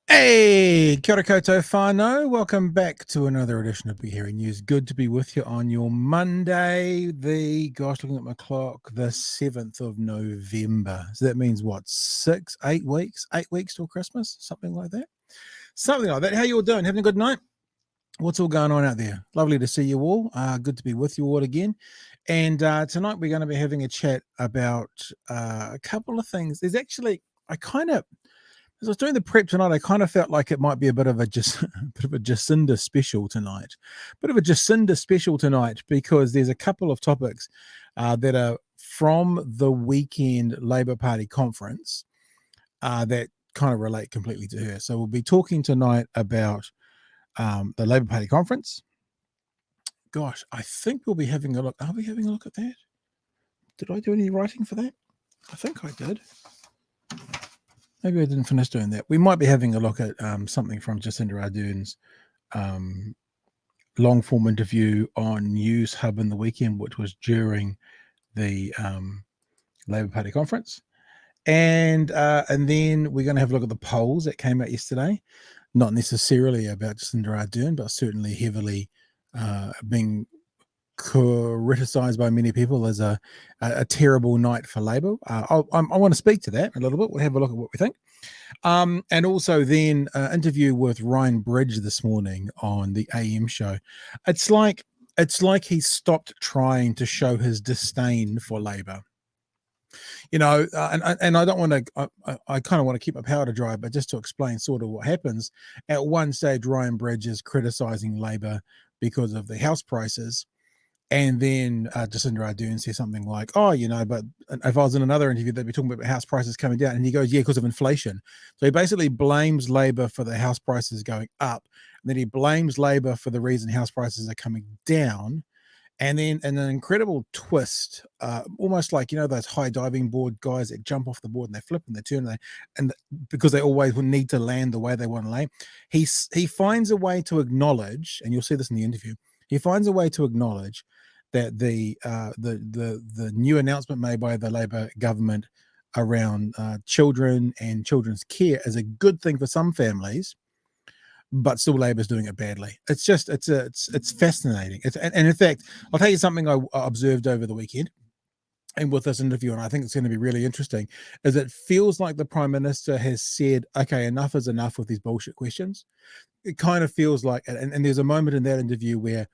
Hey, kia ora koutou whānau. Welcome back to another edition of Be Hearing News. Good to be with you on your Monday, looking at my clock, the 7th of November. So that means what, 8 weeks? 8 weeks till Christmas? Something like that. How you all doing? Having a good night? What's all going on out there? Lovely to see you all. Good to be with you all again. And tonight we're going to be having a chat about a couple of things. There's actually, as I was doing the prep tonight, I kind of felt like it might be a bit of a Jacinda special tonight. Because there's a couple of topics that are from the weekend Labour Party conference that kind of relate completely to her. So we'll be talking tonight about the Labour Party conference. Gosh, I think we'll be having a look. Are we having a look at that? Did I do any writing for that? I think I did. Maybe I didn't finish doing that. We might be having a look at something from Jacinda Ardern's long-form interview on Newshub in the weekend, which was during the Labour Party conference. And then we're going to have a look at the polls that came out yesterday. Not necessarily about Jacinda Ardern, but certainly heavily being criticised by many people as a terrible night for Labour. I want to speak to that a little bit. We'll have a look at what we think. And also then interview with Ryan Bridge this morning on the AM show. It's like he stopped trying to show his disdain for Labour. And I don't want to, I kind of want to keep my powder dry, but just to explain sort of what happens. At one stage, Ryan Bridge is criticising Labour because of the house prices. And then Jacinda Ardern says something like, but if I was in another interview, they'd be talking about house prices coming down. And he goes, yeah, because of inflation. So he basically blames Labour for the house prices going up. And then he blames Labour for the reason house prices are coming down. And then in an incredible twist, almost like, those high diving board guys that jump off the board and they flip and they turn because they always need to land the way they want to land. He finds a way to acknowledge, and you'll see this in the interview, he finds a way to acknowledge that the new announcement made by the Labour government around children and children's care is a good thing for some families, but still Labour's doing it badly. It's fascinating. And in fact, I'll tell you something I observed over the weekend and with this interview, and I think it's going to be really interesting, is it feels like the Prime Minister has said, okay, enough is enough with these bullshit questions. It kind of feels like, and there's a moment in that interview where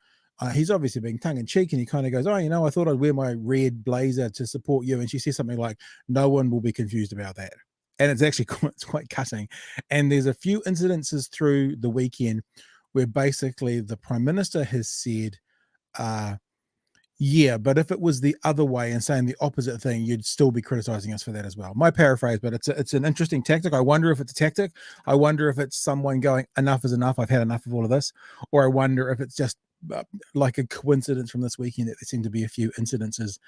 he's obviously being tongue-in-cheek, and he kind of goes, I thought I'd wear my red blazer to support you. And she says something like, no one will be confused about that. And it's actually quite cutting. And there's a few incidences through the weekend where basically the Prime Minister has said, yeah, but if it was the other way and saying the opposite thing, you'd still be criticizing us for that as well. My paraphrase, but it's an interesting tactic. I wonder if it's a tactic. I wonder if it's someone going, enough is enough. I've had enough of all of this. Or I wonder if it's just like a coincidence from this weekend that there seem to be a few incidences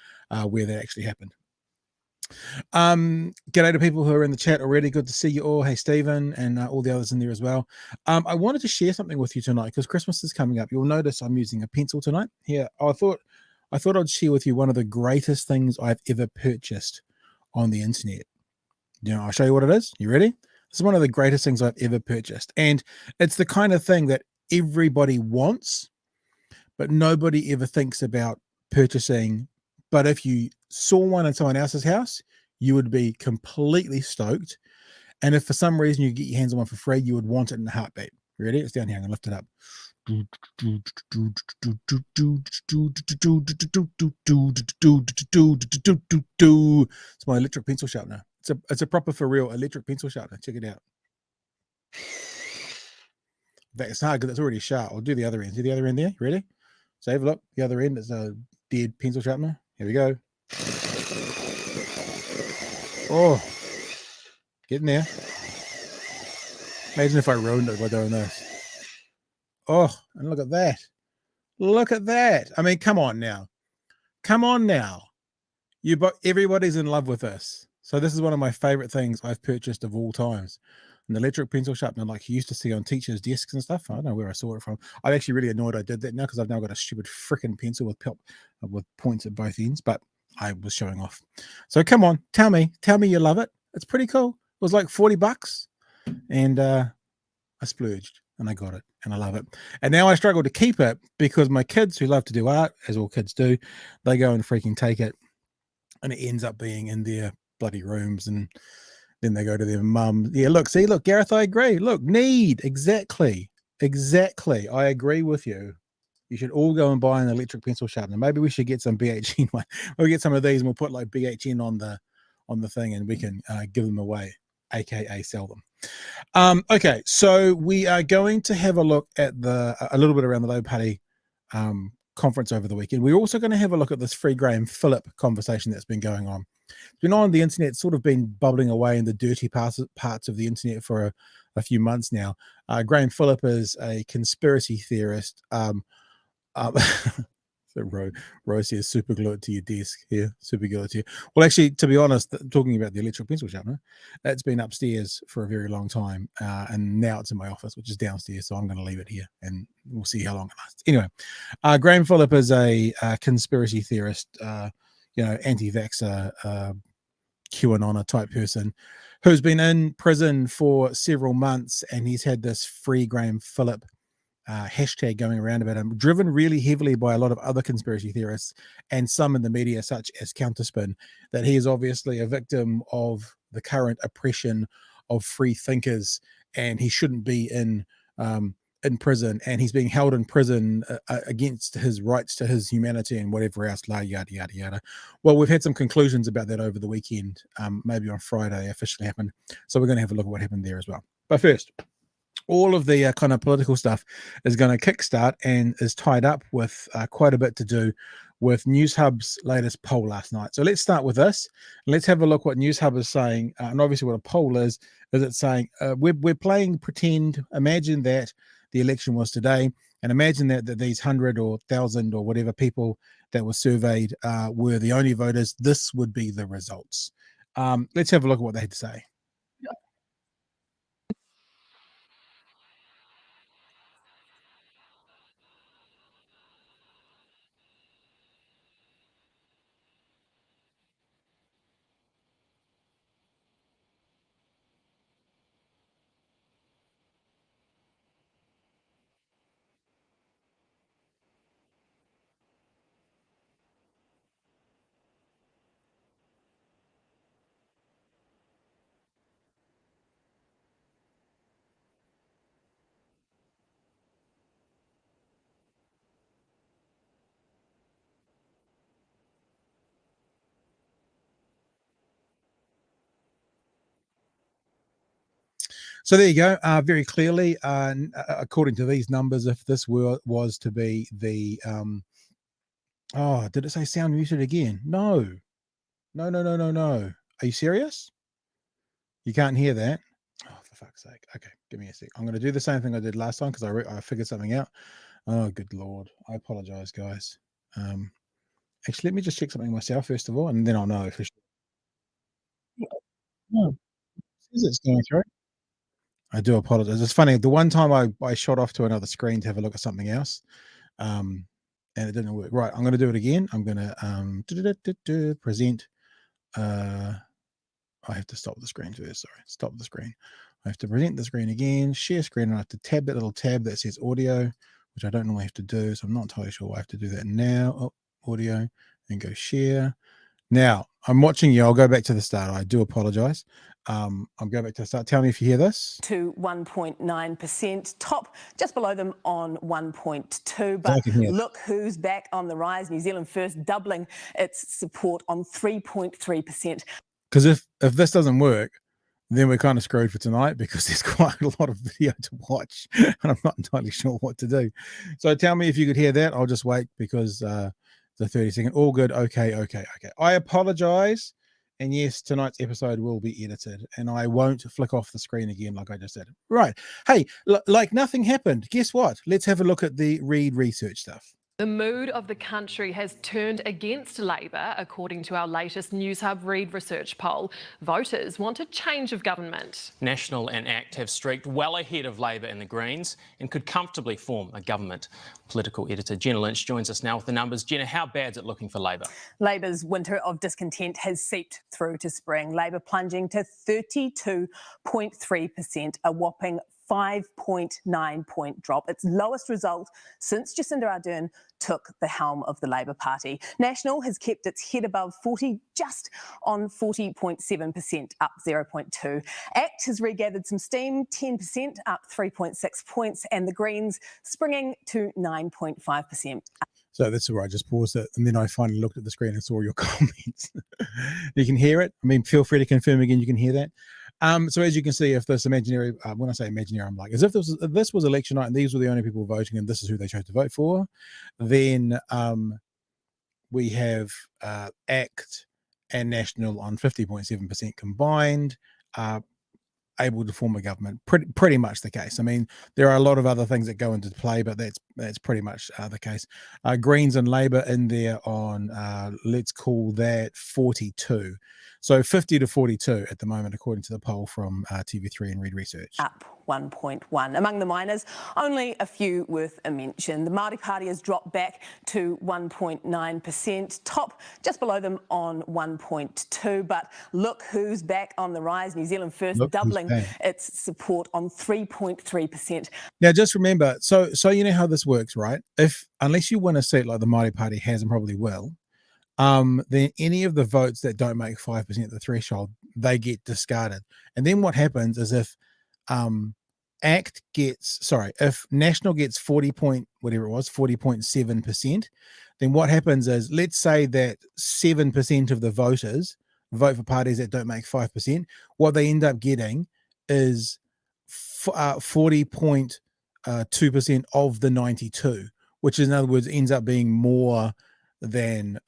where that actually happened. G'day to people who are in the chat already. Good to see you all. Hey, Stephen, and all the others in there as well. I wanted to share something with you tonight because Christmas is coming up. You'll notice I'm using a pencil tonight. Here, I thought I'd share with you one of the greatest things I've ever purchased on the internet. I'll show you what it is. You ready? This is one of the greatest things I've ever purchased. And it's the kind of thing that everybody wants, but nobody ever thinks about purchasing. But if you saw one in someone else's house, you would be completely stoked. And if for some reason you get your hands on one for free, you would want it in a heartbeat. Ready? It's down here. I'm going to lift it up. It's my electric pencil sharpener. It's a proper for real electric pencil sharpener. Check it out. It's hard because it's already sharp. I'll do the other end. See the other end there? You ready? So have a look. The other end is a dead pencil sharpener. Here we go. Oh, getting there. Imagine if I ruined it by doing this. Oh, and look at that. Look at that. I mean, come on now. Come on now. Everybody's in love with this. So this is one of my favorite things I've purchased of all times. An electric pencil sharpener, like you used to see on teachers' desks and stuff. I don't know where I saw it from. I'm actually really annoyed I did that now because I've now got a stupid freaking pencil with points at both ends, but I was showing off. So come on, tell me you love it. It's pretty cool. It was like $40 and I splurged and I got it and I love it. And now I struggle to keep it because my kids who love to do art, as all kids do, they go and freaking take it and it ends up being in their bloody rooms and then they go to their mum. Yeah, look, Gareth, I agree. Look, exactly. I agree with you. You should all go and buy an electric pencil sharpener. Maybe we should get some BHN one. We'll get some of these and we'll put like BHN on the thing and we can give them away, aka sell them. Okay, so we are going to have a look at a little bit around the Labour Party conference over the weekend. We're also going to have a look at this FreeGrahamPhilip conversation that's been going on. It's been on the internet, sort of been bubbling away in the dirty parts of the internet for a few months now. Graham Phillip is a conspiracy theorist. So Rosie is super glue it to your desk here, super glue it to you. Well, actually, to be honest, talking about the electric pencil sharpener, it's been upstairs for a very long time, and now it's in my office, which is downstairs. So I'm going to leave it here, and we'll see how long it lasts. Anyway, Graham Phillip is a conspiracy theorist, anti-vaxxer, Q-Anon type person who's been in prison for several months, and he's had this Free Graham Phillip hashtag going around about him, driven really heavily by a lot of other conspiracy theorists and some in the media, such as Counterspin, that he is obviously a victim of the current oppression of free thinkers, and he shouldn't be in prison, and he's being held in prison against his rights to his humanity and whatever else, yada yada yada. Well, we've had some conclusions about that over the weekend. Maybe on Friday officially happened, so we're going to have a look at what happened there as well. But first, all of the kind of political stuff is going to kickstart and is tied up with quite a bit to do with Newshub's latest poll last night. So let's start with this. Let's have a look what Newshub is saying. And obviously what a poll is it saying, we're playing pretend. Imagine that the election was today, and imagine that these 100 or 1,000 or whatever people that were surveyed were the only voters. This would be the results. Let's have a look at what they had to say. So there you go. Very clearly, according to these numbers, if this was to be the did it say sound muted again? No. Are you serious? You can't hear that? Oh, for fuck's sake. Okay, give me a sec. I'm going to do the same thing I did last time because I figured something out. Oh, good Lord. I apologize, guys. Actually, let me just check something myself first of all, and then I'll know for sure. No, it's going through. I do apologize. It's funny. The one time I shot off to another screen to have a look at something else, and it didn't work. Right, I'm going to do it again. I'm going to present. I have to stop the screen first. Sorry, stop the screen. I have to present the screen again, share screen, and I have to tab that little tab that says audio, which I don't normally have to do. So I'm not entirely sure why I have to do that now. Oh, audio, and go share. Now, I'm watching you. I'll go back to the start. I do apologize. I'll go back to the start. Tell me if you hear this. To 1.9%, top just below them on 1.2. But look who's back on the rise. New Zealand First doubling its support on 3.3%. Because if this doesn't work, then we're kind of screwed for tonight because there's quite a lot of video to watch and I'm not entirely sure what to do. So tell me if you could hear that. I'll just wait because the 30-second, all good. Okay. I apologize And yes, tonight's episode will be edited, and I won't flick off the screen again like I just did. Right. Hey, like nothing happened. Guess what? Let's have a look at the Reid Research stuff. The mood of the country has turned against Labor, according to our latest Newshub Reid Research poll. Voters want a change of government. National and ACT have streaked well ahead of Labor and the Greens and could comfortably form a government. Political editor Jenna Lynch joins us now with the numbers. Jenna, how bad's it looking for Labor? Labor's winter of discontent has seeped through to spring. Labor plunging to 32.3%, a whopping 5.9 point drop, its lowest result since Jacinda Ardern took the helm of the Labor Party. National has kept its head above 40, just on 40.7%, up 0.2. ACT has regathered some steam, 10%, up 3.6 points, and the Greens springing to 9.5%. So that's where I just paused it, and then I finally looked at the screen and saw your comments. You can hear it. I mean, feel free to confirm again. You can hear that. So as you can see, if this imaginary, when I say imaginary, I'm like, as if this was election night and these were the only people voting and this is who they chose to vote for, then we have ACT and National on 50.7% combined, able to form a government. Pretty much the case. I mean, there are a lot of other things that go into play, but that's pretty much the case. Greens and Labor in there on, let's call that 42. So 50 to 42 at the moment, according to the poll from TV3 and Reid Research. Up 1.1. Among the minors, only a few worth a mention. The Māori Party has dropped back to 1.9%, top just below them on 1.2. But look who's back on the rise. New Zealand First doubling its support on 3.3%. Now, just remember, so you know how this works, right? Unless you win a seat like the Māori Party has and probably will, then any of the votes that don't make 5% the threshold, they get discarded. And then what happens is if if National gets 40.7%, then what happens is, let's say that 7% of the voters vote for parties that don't make 5%. What they end up getting is 40.2% of the 92, which in other words ends up being more than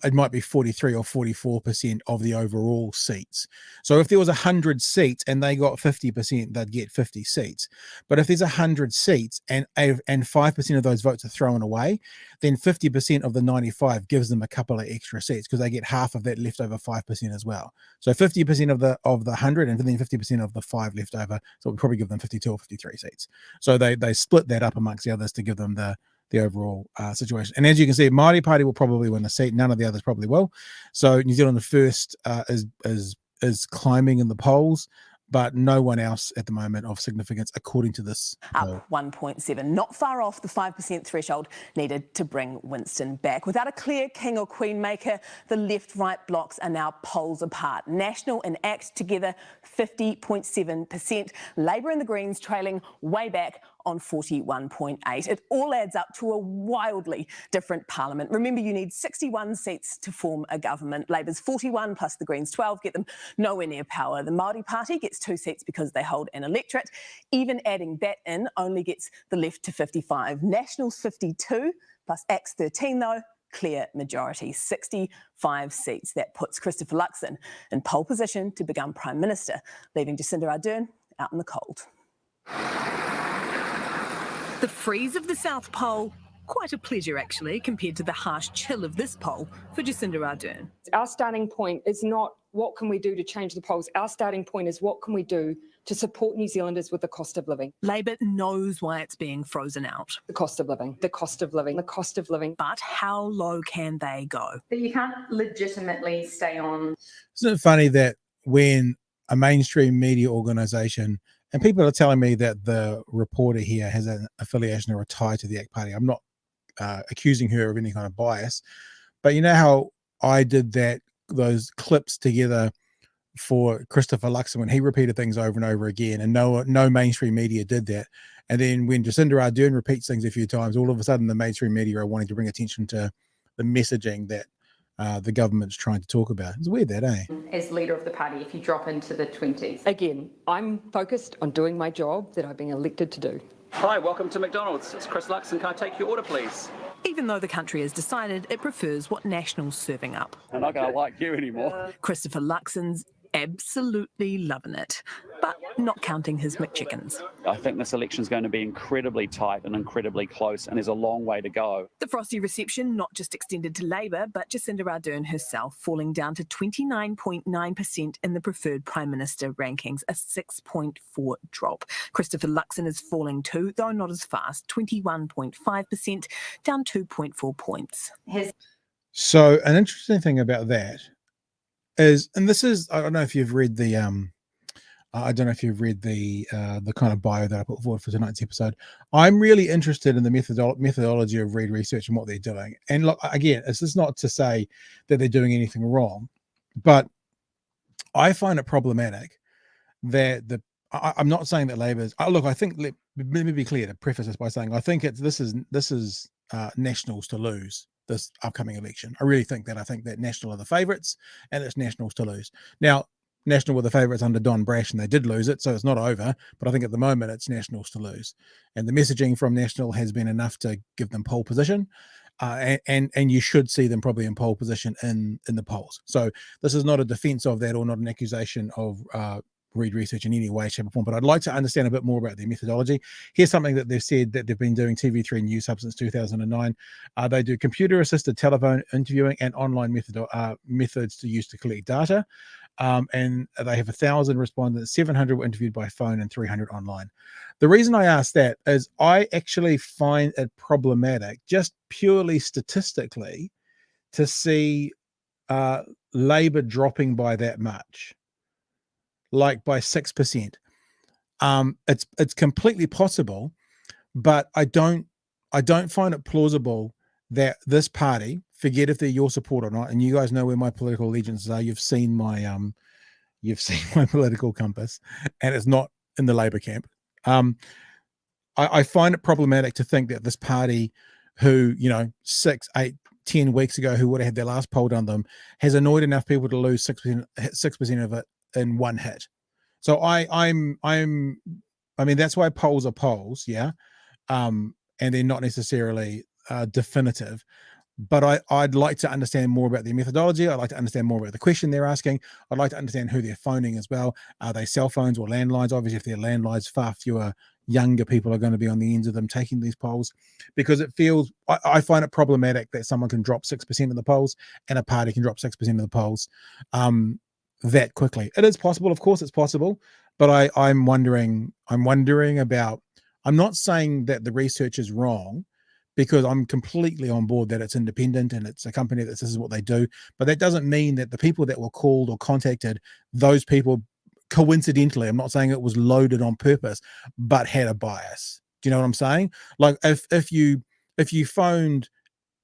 it might be 43 or 44% of the overall seats. So if there was 100 seats and they got 50%, they'd get 50 seats. But if there's 100 seats and 5% of those votes are thrown away, then 50% of the 95 gives them a couple of extra seats because they get half of that leftover 5% as well. So 50% of the 100 and then 50% of the 5 left over. So it would probably give them 52 or 53 seats. So they split that up amongst the others to give them the overall situation. And as you can see, Māori Party will probably win the seat. None of the others probably will. So New Zealand First is climbing in the polls, but no one else at the moment of significance, according to this poll. Up 1.7, not far off the 5% threshold needed to bring Winston back. Without a clear king or queen maker, the left-right blocks are now poles apart. National and ACT together 50.7%. Labor and the Greens trailing way back on 41.8. It all adds up to a wildly different parliament. Remember, you need 61 seats to form a government. Labor's 41 plus the Greens 12 get them nowhere near power. The Māori Party gets 2 seats because they hold an electorate. Even adding that in only gets the left to 55. National's 52 plus ACT's 13 though. Clear majority, 65 seats. That puts Christopher Luxon in pole position to become Prime Minister, leaving Jacinda Ardern out in the cold. The freeze of the South Pole, quite a pleasure actually, compared to the harsh chill of this poll for Jacinda Ardern. Our starting point is not what can we do to change the polls. Our starting point is what can we do to support New Zealanders with the cost of living. Labor knows why it's being frozen out. The cost of living, the cost of living, the cost of living. But how low can they go? But you can't legitimately stay on. Isn't it funny that when a mainstream media organisation, and people are telling me that the reporter here has an affiliation or a tie to the ACT Party. I'm not accusing her of any kind of bias, but you know how I did those clips together for Christopher Luxon when he repeated things over and over again, and no mainstream media did that. And then when Jacinda Ardern repeats things a few times, all of a sudden the mainstream media are wanting to bring attention to the messaging that the government's trying to talk about. It's weird that, eh? As leader of the party, if you drop into the 20s. Again, I'm focused on doing my job that I've been elected to do. Hi, welcome to McDonald's. It's Chris Luxon. Can I take your order, please? even though the country has decided it prefers what National's serving up. I'm not going to like you anymore. Christopher Luxon's absolutely loving it, but not counting his McChickens. I think this election is going to be incredibly tight and incredibly close, and there's a long way to go. The frosty reception not just extended to Labour, but Jacinda Ardern herself falling down to 29.9% in the preferred Prime Minister rankings, a 6.4 drop. Christopher Luxon is falling too, though not as fast, 21.5%, down 2.4 points. So an interesting thing about that is, and this is, I don't know if you've read the the kind of bio that I put forward for tonight's episode. I'm really interested in the methodology of Reid Research and what they're doing. And look, again, this is not to say that they're doing anything wrong, but I find it problematic that I'm not saying that Labour's. Look, I think let me be clear to preface this by saying I think this is Nationals to lose this upcoming election. I really think that. I think that National are the favourites, and it's Nationals to lose. Now, National were the favourites under Don Brash, and they did lose it, so it's not over. But I think at the moment it's Nationals to lose, and the messaging from National has been enough to give them pole position, and you should see them probably in pole position in the polls. So this is not a defence of that, or not an accusation of Reid Research in any way, shape, or form. But I'd like to understand a bit more about their methodology. Here's something that they've said that they've been doing TV3 Newshub since 2009. They do computer-assisted telephone interviewing and online methods to use to collect data. And they have 1,000 respondents, 700 were interviewed by phone and 300 online. The reason I ask that is I actually find it problematic, just purely statistically, to see Labour dropping by that much, like by 6%. It's completely possible, but I don't find it plausible that this party, forget if they're your support or not, and you guys know where my political allegiances are. You've seen my political compass, and it's not in the Labour camp. I find it problematic to think that this party, who 6, 8, 10 weeks ago, who would have had their last poll done them, has annoyed enough people to lose 6% of it in one hit. So I mean, that's why polls are polls, yeah, and they're not necessarily definitive. But I'd like to understand more about their methodology. I'd like to understand more about the question they're asking. I'd like to understand who they're phoning as well. Are they cell phones or landlines? Obviously, if they're landlines, far fewer younger people are going to be on the ends of them taking these polls, because it feels, I find it problematic that someone can drop 6% of the polls and a party can drop 6% of the polls that quickly. It is possible, of course it's possible, but I'm wondering about, I'm not saying that the research is wrong, because I'm completely on board that it's independent and it's a company that this is what they do. But that doesn't mean that the people that were called or contacted, those people coincidentally, I'm not saying it was loaded on purpose, but had a bias. Do you know what I'm saying? Like if you phoned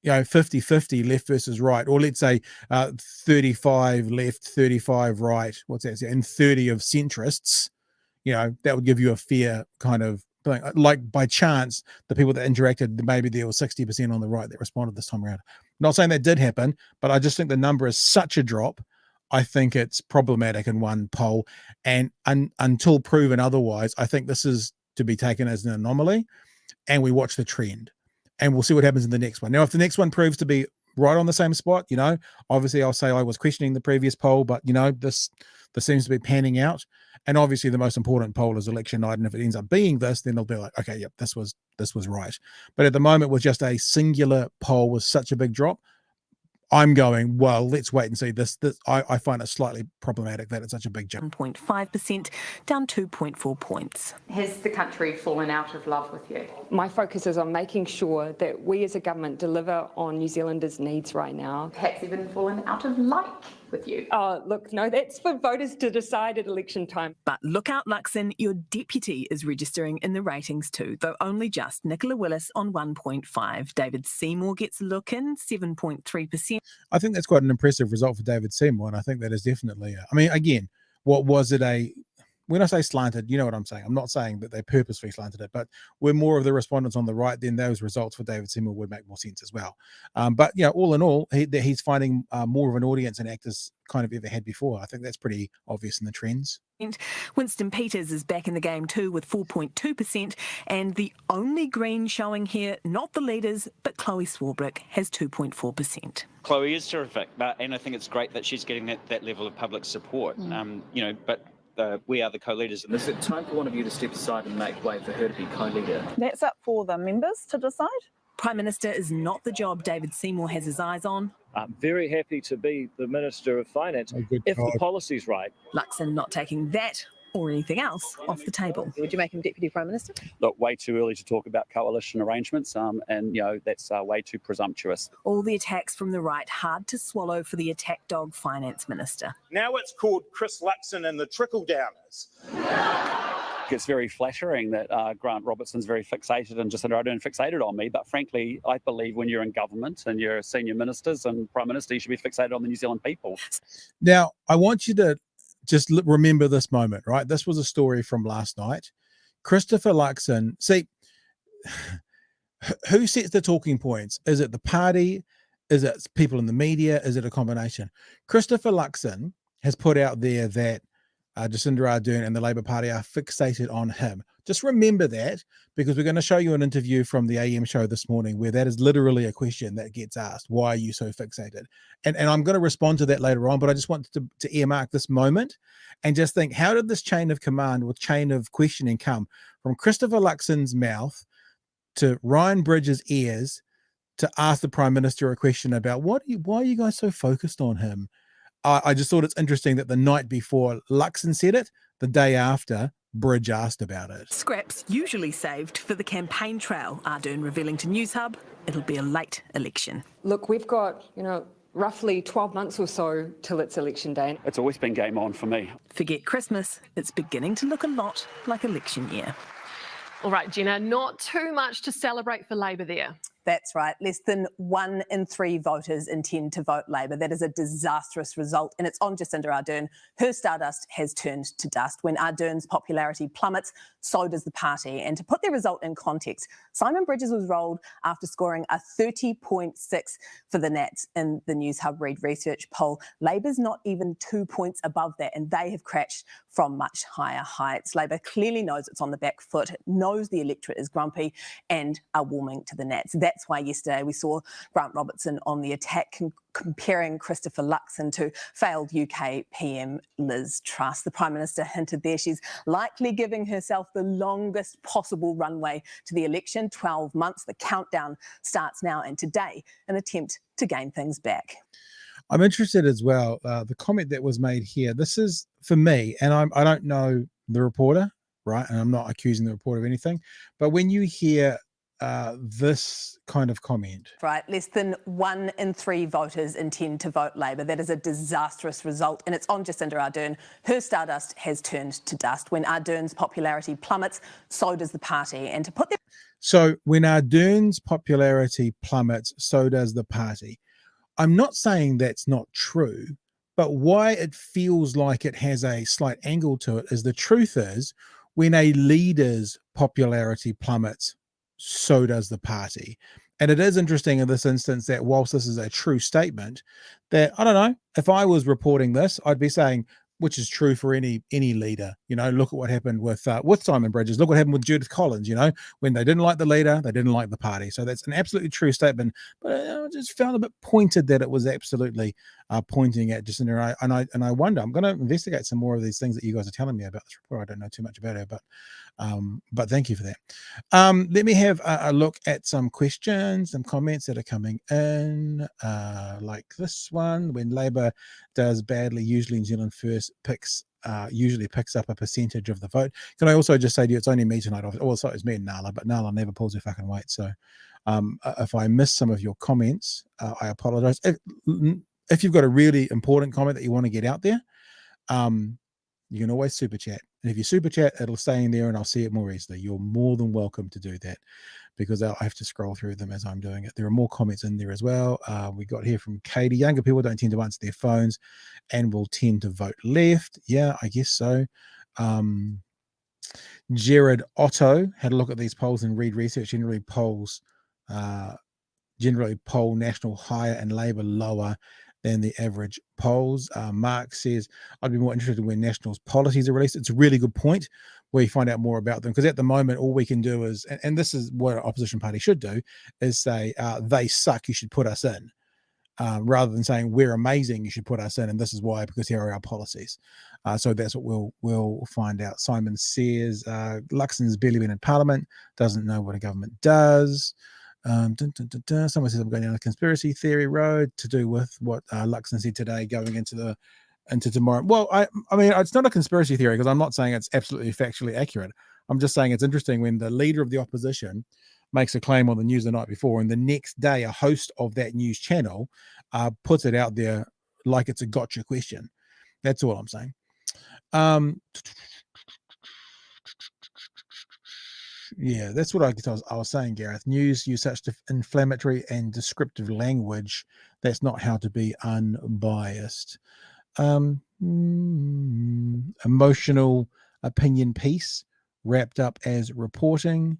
50-50 left versus right, or let's say 35 left, 35 right, what's that, and 30 of centrists, that would give you a fair kind of thing. Like by chance, the people that interacted, maybe there was 60% on the right that responded this time around. Not saying that did happen, but I just think the number is such a drop. I think it's problematic in one poll, and until proven otherwise, I think this is to be taken as an anomaly, and we watch the trend. And we'll see what happens in the next one. Now, if the next one proves to be right on the same spot, obviously I'll say I was questioning the previous poll, but this seems to be panning out. And obviously the most important poll is election night. And if it ends up being this, then they'll be like, okay, yep, this was right. But at the moment, with just a singular poll with such a big drop, I'm going, well, let's wait and see. I find it slightly problematic that it's such a big jump. 1.5%, down 2.4 points. Has the country fallen out of love with you? My focus is on making sure that we as a government deliver on New Zealanders' needs right now. Perhaps even fallen out of like with you? Oh, look, no, that's for voters to decide at election time. But look out, Luxon, your deputy is registering in the ratings too, though only just. Nicola Willis on 1.5. David Seymour gets a look in, 7.3%. I think that's quite an impressive result for David Seymour, and I think that is definitely, again, what was it, when I say slanted, you know what I'm saying. I'm not saying that they purposely slanted it, but we're more of the respondents on the right, then those results for David Seymour would make more sense as well. But all in all, he's finding more of an audience than actors kind of ever had before. I think that's pretty obvious in the trends. Winston Peters is back in the game too with 4.2%, and the only green showing here, not the leaders, but Chloe Swarbrick has 2.4%. Chloe is terrific, and I think it's great that she's getting that level of public support. But we are the co-leaders. Is it time for one of you to step aside and make way for her to be co-leader? That's up for the members to decide. Prime Minister is not the job David Seymour has his eyes on. I'm very happy to be the Minister of Finance if the policy's right. Luxon not taking that or anything else off the table. Would you make him Deputy Prime Minister? Look, way too early to talk about coalition arrangements, and that's way too presumptuous. All the attacks from the right hard to swallow for the attack dog Finance Minister. Now it's called Chris Luxon and the trickle-downers. It's very flattering that Grant Robertson's very fixated and Jacinda Ardern fixated on me, but frankly, I believe when you're in government and you're senior ministers and Prime Minister, you should be fixated on the New Zealand people. Now, I want you to just remember this moment, right? This was a story from last night. Christopher Luxon, see, who sets the talking points? Is it the party? Is it people in the media? Is it a combination? Christopher Luxon has put out there that Jacinda Ardern and the Labour Party are fixated on him. Just remember that, because we're going to show you an interview from the AM show this morning where that is literally a question that gets asked. Why are you so fixated? And I'm going to respond to that later on, but I just wanted to earmark this moment and just think, how did this chain of command or chain of questioning come from Christopher Luxon's mouth to Ryan Bridges' ears to ask the Prime Minister a question about why are you guys so focused on him? I just thought it's interesting that the night before Luxon said it, the day after Bridge asked about it. Scraps usually saved for the campaign trail. Ardern revealing to Newshub it'll be a late election. Look, we've got, roughly 12 months or so till it's election day. It's always been game on for me. Forget Christmas, it's beginning to look a lot like election year. All right, Jenna, not too much to celebrate for Labor there. That's right. Less than 1 in 3 voters intend to vote Labor. That is a disastrous result, and it's on Jacinda Ardern. Her stardust has turned to dust. When Ardern's popularity plummets, so does the party. And to put their result in context, Simon Bridges was rolled after scoring a 30.6 for the Nats in the Newshub Reid Research poll. Labor's not even 2 points above that, and they have crashed from much higher heights. Labor clearly knows it's on the back foot, knows the electorate is grumpy, and are warming to the Nats. That's why yesterday we saw Grant Robertson on the attack, comparing Christopher Luxon to failed UK PM Liz Truss. The Prime Minister hinted there she's likely giving herself the longest possible runway to the election, 12 months. The countdown starts now, and today an attempt to gain things back. I'm interested as well, the comment that was made here. This is, for me, and I don't know the reporter, right? And I'm not accusing the reporter of anything, but when you hear this kind of comment. Right, less than 1 in 3 voters intend to vote Labor. That is a disastrous result, and it's on Jacinda Ardern. Her stardust has turned to dust. When Ardern's popularity plummets, so does the party. And to put them... So when Ardern's popularity plummets, so does the party. I'm not saying that's not true, but why it feels like it has a slight angle to it is the truth is when a leader's popularity plummets, so does the party. And it is interesting in this instance that whilst this is a true statement, that, I don't know, if I was reporting this, I'd be saying, which is true for any leader, look at what happened with Simon Bridges, look what happened with Judith Collins, when they didn't like the leader, they didn't like the party. So that's an absolutely true statement, but I just found a bit pointed that it was absolutely pointing at Jacinda. And I wonder, I'm going to investigate some more of these things that you guys are telling me about this report. I don't know too much about her, but thank you for that. Let me have a look at some questions, some comments that are coming in, like this one. When Labour does badly, usually New Zealand First usually picks up a percentage of the vote. Can I also just say to you, it's only me tonight. Also, it's me and Nala, but Nala never pulls her fucking weight. So if I miss some of your comments, I apologize. If you've got a really important comment that you want to get out there, you can always super chat. And if you super chat, it'll stay in there and I'll see it more easily. You're more than welcome to do that because I have to scroll through them as I'm doing it. There are more comments in there as well. We got here from Katie. Younger people don't tend to answer their phones and will tend to vote left. Yeah, I guess so. Jared Otto had a look at these polls, and Reid Research generally poll National higher and Labour lower than the average polls. Mark says, I'd be more interested when National's policies are released. It's a really good point where you find out more about them, because at the moment, all we can do is, and this is what an opposition party should do, is say, they suck, you should put us in. Rather than saying we're amazing, you should put us in, and this is why, because here are our policies. So that's what we'll find out. Simon says Luxon's barely been in Parliament, doesn't know what a government does. Someone says I'm going down a conspiracy theory road to do with what Luxon said today, going into tomorrow. Well, I mean, it's not a conspiracy theory, because I'm not saying it's absolutely factually accurate. I'm just saying it's interesting when the leader of the opposition makes a claim on the news the night before, and the next day a host of that news channel puts it out there like it's a gotcha question. That's all I'm saying. Yeah, that's what I was saying, Gareth. News use such inflammatory and descriptive language. That's not how to be unbiased. Emotional opinion piece wrapped up as reporting.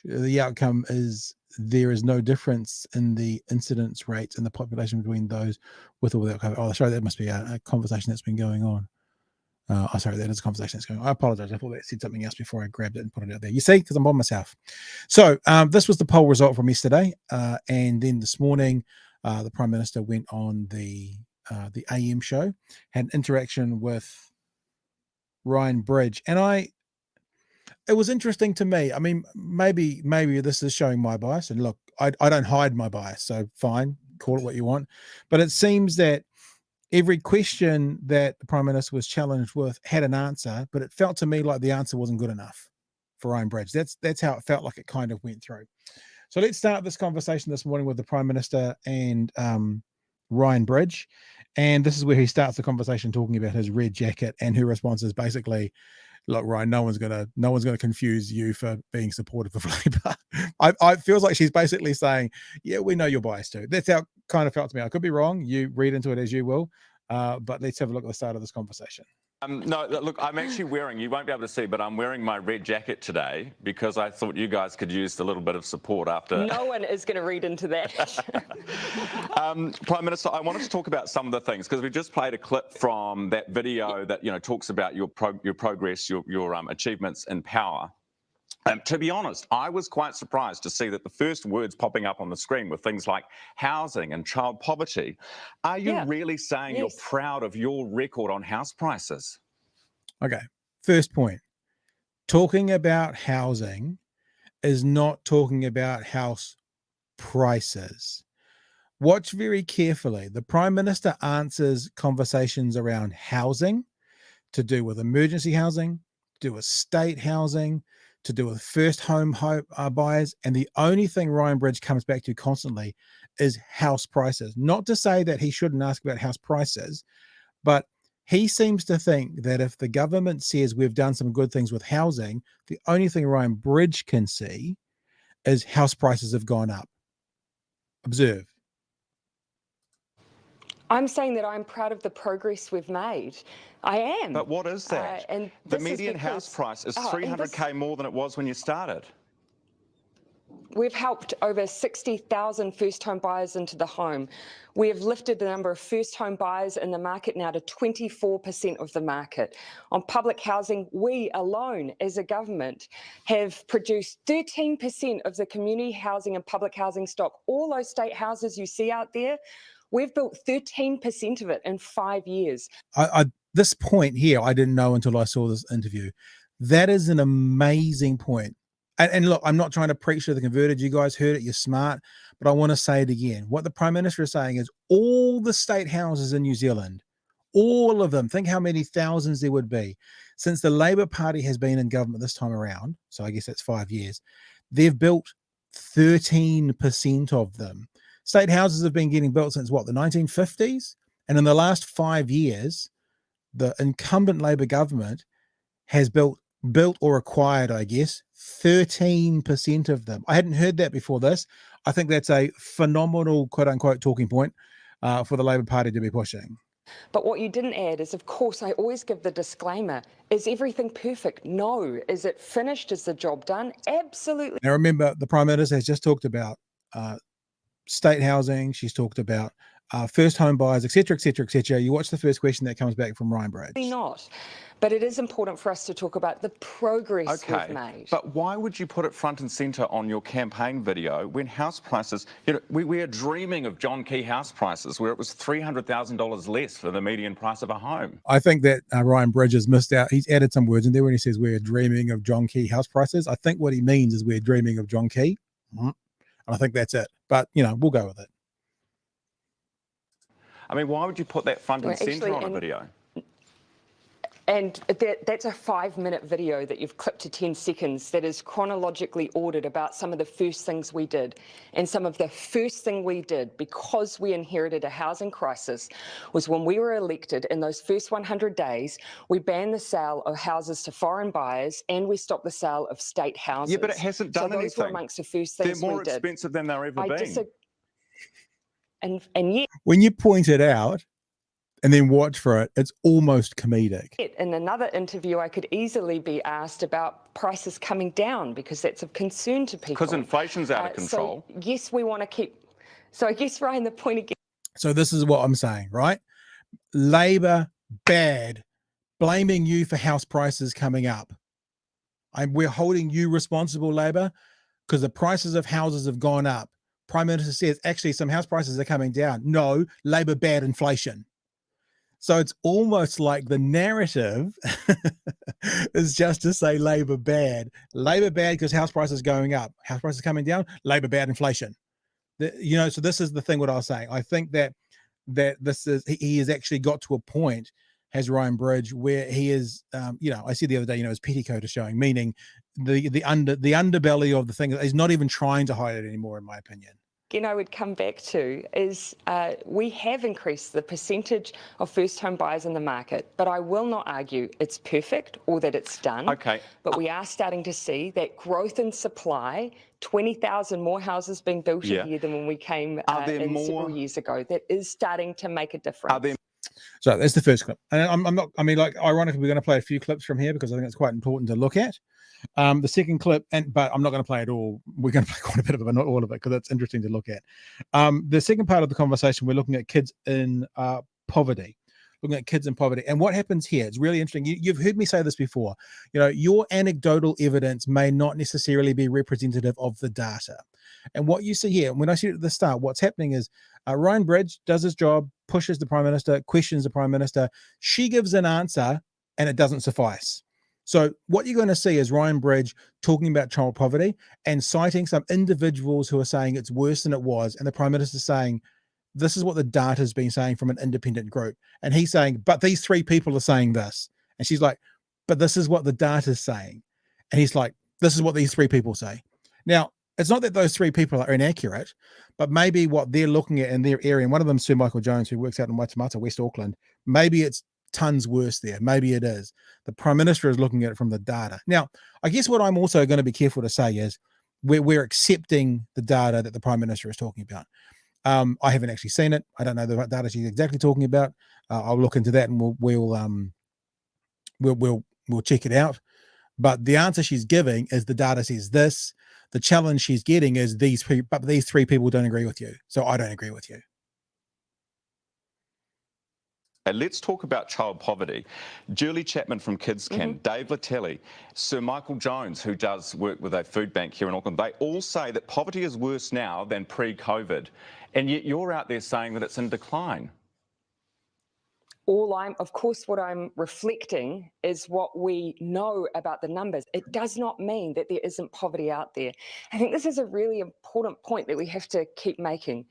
The outcome is there is no difference in the incidence rates in the population between those with or without COVID. Oh, sorry, that must be a conversation that's been going on. Sorry, that is a conversation that's going on. I apologize. I thought that said something else before I grabbed it and put it out there. You see, because I'm by myself. So this was the poll result from yesterday. And then this morning, the Prime Minister went on the AM show, had an interaction with Ryan Bridge. And it was interesting to me. I mean, maybe this is showing my bias. And look, I don't hide my bias, so fine, call it what you want. But it seems that every question that the Prime Minister was challenged with had an answer, but it felt to me like the answer wasn't good enough for Ryan Bridge. That's how it felt like it kind of went through. So let's start this conversation this morning with the Prime Minister and Ryan Bridge. And this is where he starts the conversation talking about his red jacket, and her response is basically, look, Ryan, no one's gonna confuse you for being supportive of Labour. I feels like she's basically saying, yeah, we know you're biased too. That's how it kind of felt to me. I could be wrong. You read into it as you will. But let's have a look at the start of this conversation. No, look, I'm actually wearing, you won't be able to see, but I'm wearing my red jacket today because I thought you guys could use a little bit of support after. No one is going to read into that. Prime Minister, I wanted to talk about some of the things, because we just played a clip from that video that, talks about your progress, your achievements in power. To be honest, I was quite surprised to see that the first words popping up on the screen were things like housing and child poverty. Are you really saying you're proud of your record on house prices? Okay, first point. Talking about housing is not talking about house prices. Watch very carefully. The Prime Minister answers conversations around housing, to do with emergency housing, to do with state housing, to do with first home buyers, and the only thing Ryan Bridge comes back to constantly is house prices. Not to say that he shouldn't ask about house prices, but he seems to think that if the government says we've done some good things with housing, the only thing Ryan Bridge can see is house prices have gone up. Observe. I'm saying that I'm proud of the progress we've made. I am. But what is that? And the median house price is $300K more than it was when you started. We've helped over 60,000 first home buyers into the home. We have lifted the number of first home buyers in the market now to 24% of the market. On public housing, we alone as a government have produced 13% of the community housing and public housing stock. All those state houses you see out there, we've built 13% of it in 5 years. This point here, I didn't know until I saw this interview. That is an amazing point. And look, I'm not trying to preach to the converted. You guys heard it. You're smart. But I want to say it again. What the Prime Minister is saying is all the state houses in New Zealand, all of them, think how many thousands there would be. Since the Labour Party has been in government this time around, so I guess that's 5 years, they've built 13% of them. State houses have been getting built since what, the 1950s? And in the last 5 years, the incumbent Labour government has built or acquired, I guess, 13% of them. I hadn't heard that before this. I think that's a phenomenal, quote unquote, talking point for the Labour Party to be pushing. But what you didn't add is, of course, I always give the disclaimer. Is everything perfect? No. Is it finished? Is the job done? Absolutely. Now, remember, the Prime Minister has just talked about state housing. She's talked about first home buyers, etc., etc., etc. You watch the first question that comes back from Ryan Bridge. Not. But it is important for us to talk about the progress we've made. But why would you put it front and centre on your campaign video when house prices, you know, we are dreaming of John Key house prices where it was $300,000 less for the median price of a home? I think that Ryan Bridge has missed out. He's added some words in there when he says we're dreaming of John Key house prices. I think what he means is we're dreaming of John Key. And I think that's it. But, you know, we'll go with it. I mean, why would you put that front and centre on a video? And that's a 5-minute video that you've clipped to 10 seconds that is chronologically ordered about some of the first things we did. And some of the first thing we did, because we inherited a housing crisis, was when we were elected in those first 100 days, we banned the sale of houses to foreign buyers and we stopped the sale of state houses. Yeah, but it hasn't done anything. Those were amongst the first things we did. They're more expensive than they've ever been. And yet, when you point it out and then watch for it, it's almost comedic. in another interview, I could easily be asked about prices coming down because that's of concern to people. Because inflation's out of control. So yes, we want to keep. So I guess, Ryan, the point again. So this is what I'm saying, right? Labor bad, blaming you for house prices coming up. We're holding you responsible, Labor, because the prices of houses have gone up. Prime Minister says, actually, some house prices are coming down. No, Labor bad inflation. So it's almost like the narrative is just to say Labor bad. Labor bad because house prices going up. House prices coming down. Labor bad inflation. You know, so this is the thing what I was saying. I think that this is, he has actually got to a point, has Ryan Bridge, where he is, you know, I said the other day, you know, his petticoat is showing, meaning the underbelly of the thing. He's not even trying to hide it anymore, in my opinion. Again, I would come back to is we have increased the percentage of first home buyers in the market, but I will not argue it's perfect or that it's done. Okay. But we are starting to see that growth in supply, 20,000 more houses being built a year than when we came in several years ago. That is starting to make a difference. So that's the first clip. And I'm not, I mean, like, ironically, we're going to play a few clips from here because I think it's quite important to look at. The second clip, but I'm not going to play it all. We're going to play quite a bit of it, but not all of it, because it's interesting to look at. The second part of the conversation, we're looking at kids in poverty. Looking at kids in poverty. And what happens here, it's really interesting. You've heard me say this before. You know, your anecdotal evidence may not necessarily be representative of the data. And what you see here, when I see it at the start, what's happening is Ryan Bridge does his job, pushes the Prime Minister, questions the Prime Minister. She gives an answer and it doesn't suffice. So what you're going to see is Ryan Bridge talking about child poverty and citing some individuals who are saying it's worse than it was. And the Prime Minister saying, this is what the data has been saying from an independent group. And he's saying, but these 3 people are saying this. And she's like, but this is what the data is saying. And he's like, this is what these 3 people say. Now, it's not that those 3 people are inaccurate, but maybe what they're looking at in their area, and one of them is Sir Michael Jones, who works out in Waitemata, West Auckland, maybe it's tons worse there. Maybe it is. The Prime Minister is looking at it from the data. Now, I guess what I'm also going to be careful to say is we're accepting the data that the Prime Minister is talking about. I haven't actually seen it. I don't know the data she's exactly talking about. I'll look into that and we'll check it out. But the answer she's giving is the data says this. The challenge she's getting is these 3 people don't agree with you. So I don't agree with you. And let's talk about child poverty. Julie Chapman from KidsCan, Dave Latelli, Sir Michael Jones, who does work with a food bank here in Auckland, they all say that poverty is worse now than pre-COVID. And yet you're out there saying that it's in decline. Of course, what I'm reflecting is what we know about the numbers. It does not mean that there isn't poverty out there. I think this is a really important point that we have to keep making.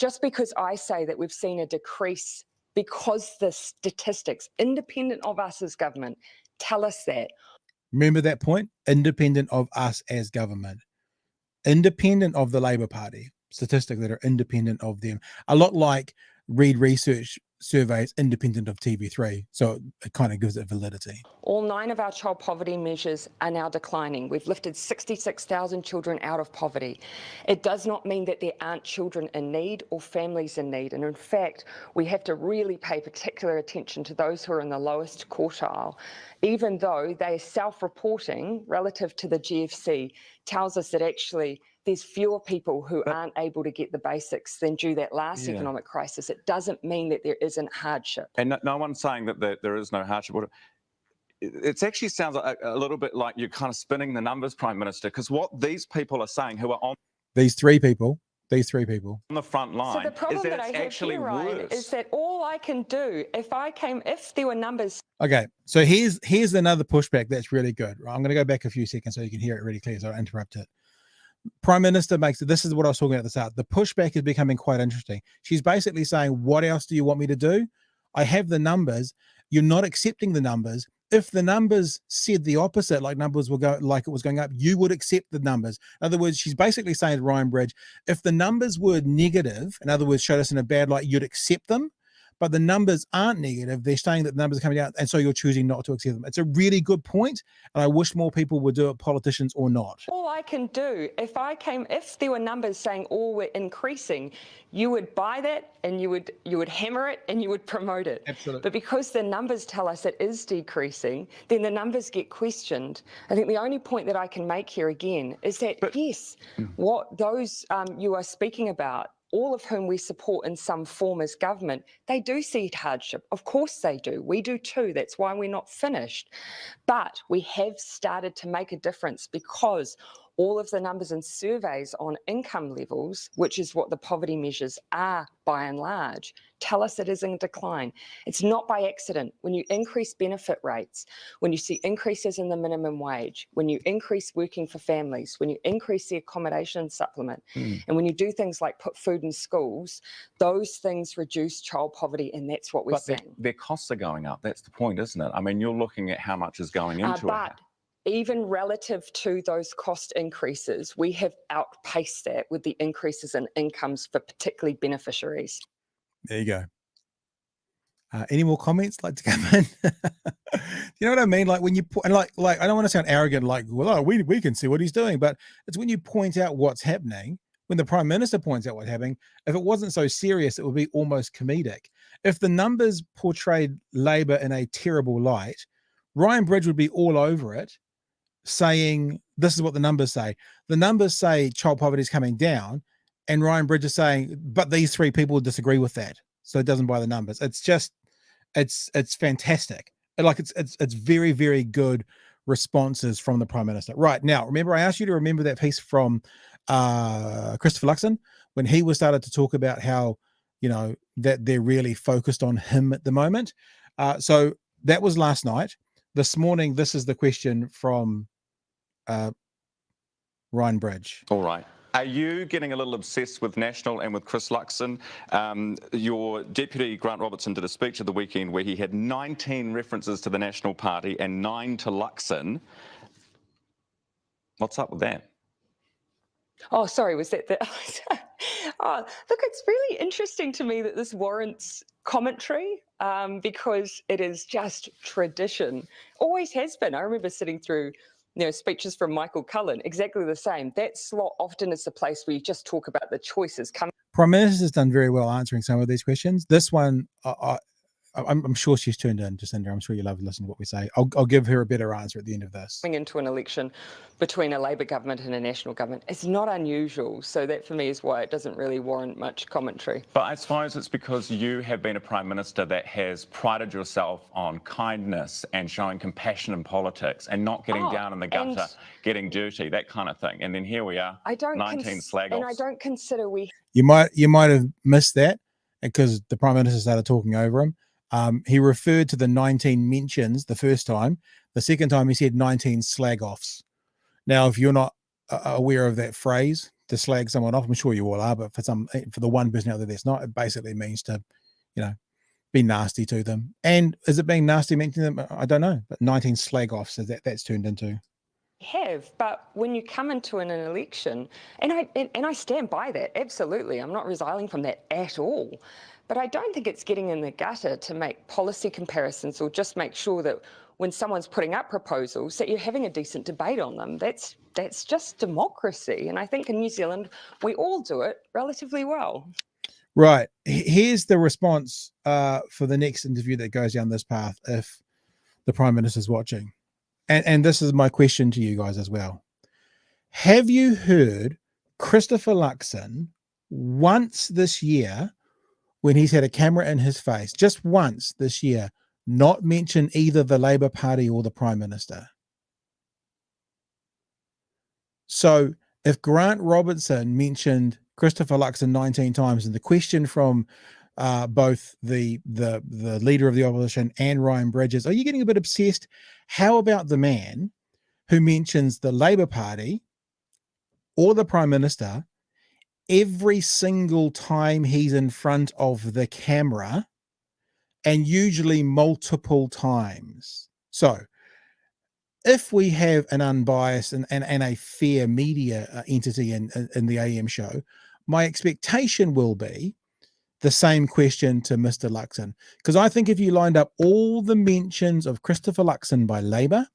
Just because I say that we've seen a decrease because the statistics, independent of us as government, tell us that. Remember that point? Independent of us as government. Independent of the Labour Party. Statistics that are independent of them. A lot like Reid Research surveys independent of TV3, so it kind of gives it validity. All 9 of our child poverty measures are now declining. We've lifted 66,000 children out of poverty. It does not mean that there aren't children in need or families in need. And in fact, we have to really pay particular attention to those who are in the lowest quartile, even though they are self-reporting relative to the GFC, tells us that actually there's fewer people who aren't able to get the basics than due that last economic crisis. It doesn't mean that there isn't hardship. And no one's saying that there is no hardship. It actually sounds like a little bit like you're kind of spinning the numbers, Prime Minister, because what these people are saying who are on these three people on the front line, so the problem that I have here, Ryan, is that all I can do if there were numbers. Okay, so here's another pushback that's really good. I'm going to go back a few seconds so you can hear it really clear, so I don't interrupt it. Prime Minister makes it, this is what I was talking about at the start. The pushback is becoming quite interesting. She's basically saying, what else do you want me to do? I have the numbers. You're not accepting the numbers. If the numbers said the opposite, like numbers will go like it was going up, you would accept the numbers. In other words, she's basically saying to Ryan Bridge, if the numbers were negative, in other words, showed us in a bad light, you'd accept them. But the numbers aren't negative. They're saying that the numbers are coming down, and so you're choosing not to accept them. It's a really good point, and I wish more people would do it, politicians or not. All I can do, if there were numbers saying all were increasing, you would buy that and you would hammer it and you would promote it. Absolutely. But because the numbers tell us it is decreasing, then the numbers get questioned. I think the only point that I can make here again is that yes, what those you are speaking about, all of whom we support in some form as government, they do see hardship. Of course they do. We do too. That's why we're not finished. But we have started to make a difference because all of the numbers and surveys on income levels, which is what the poverty measures are by and large, tell us it is in decline. It's not by accident. When you increase benefit rates, when you see increases in the minimum wage, when you increase working for families, when you increase the accommodation supplement, and when you do things like put food in schools, those things reduce child poverty, and that's what we're seeing. Their costs are going up. That's the point, isn't it? I mean, you're looking at how much is going into it. Even relative to those cost increases, we have outpaced that with the increases in incomes for particularly beneficiaries. There you go. Any more comments like to come in? You know what I mean? Like when you put, and like I don't want to sound arrogant, like, well, we can see what he's doing, but it's when you point out what's happening, when the Prime Minister points out what's happening, if it wasn't so serious, it would be almost comedic. If the numbers portrayed Labour in a terrible light, Ryan Bridge would be all over it, saying, this is what the numbers say. The numbers say child poverty is coming down, and Ryan Bridge is saying, but these three people disagree with that, so it doesn't buy the numbers. It's just, it's fantastic. Like it's very, very good responses from the Prime Minister. Right, now, remember, I asked you to remember that piece from Christopher Luxon when he was started to talk about how, you know, that they're really focused on him at the moment. So that was last night. This morning, this is the question from Ryan Bridge. All right. Are you getting a little obsessed with National and with Chris Luxon? Your deputy, Grant Robertson, did a speech at the weekend where he had 19 references to the National Party and 9 to Luxon. What's up with that? Oh, sorry, was that the... Oh, look, it's really interesting to me that this warrants commentary because it is just tradition. Always has been. I remember sitting through speeches from Michael Cullen, exactly the same. That slot often is the place where you just talk about the choices coming. Prime Minister's done very well answering some of these questions. This one, I'm sure she's tuned in, Jacinda. I'm sure you love to listen to what we say. I'll give her a better answer at the end of this. Coming into an election between a Labor government and a National government, it's not unusual. So that for me is why it doesn't really warrant much commentary. But I suppose it's because you have been a Prime Minister that has prided yourself on kindness and showing compassion in politics and not getting down in the gutter, getting dirty, that kind of thing. And then here we are, 19 slag offs. And I don't consider we... You might have missed that because the Prime Minister started talking over him. He referred to the 19 mentions the first time. The second time he said 19 slag offs. Now, if you're not aware of that phrase, to slag someone off, I'm sure you all are, but for the one person out there that's not, it basically means to, be nasty to them. And is it being nasty mentioning them? I don't know. But 19 slag offs is that's turned into. Have, but when you come into an election, and I stand by that, absolutely. I'm not resiling from that at all. But I don't think it's getting in the gutter to make policy comparisons or just make sure that when someone's putting up proposals that you're having a decent debate on them. That's just democracy. And I think in New Zealand, we all do it relatively well. Right. Here's the response for the next interview that goes down this path if the Prime Minister's watching. And this is my question to you guys as well. Have you heard Christopher Luxon once this year, when he's had a camera in his face, just once this year, not mention either the Labour Party or the Prime Minister? So if Grant Robertson mentioned Christopher Luxon 19 times, and the question from both the leader of the opposition and Ryan Bridges, are you getting a bit obsessed? How about the man who mentions the Labour Party or the Prime Minister every single time he's in front of the camera, and usually multiple times? So if we have an unbiased and a fair media entity in the AM show, my expectation will be the same question to Mr. Luxon. Because I think if you lined up all the mentions of Christopher Luxon by Labour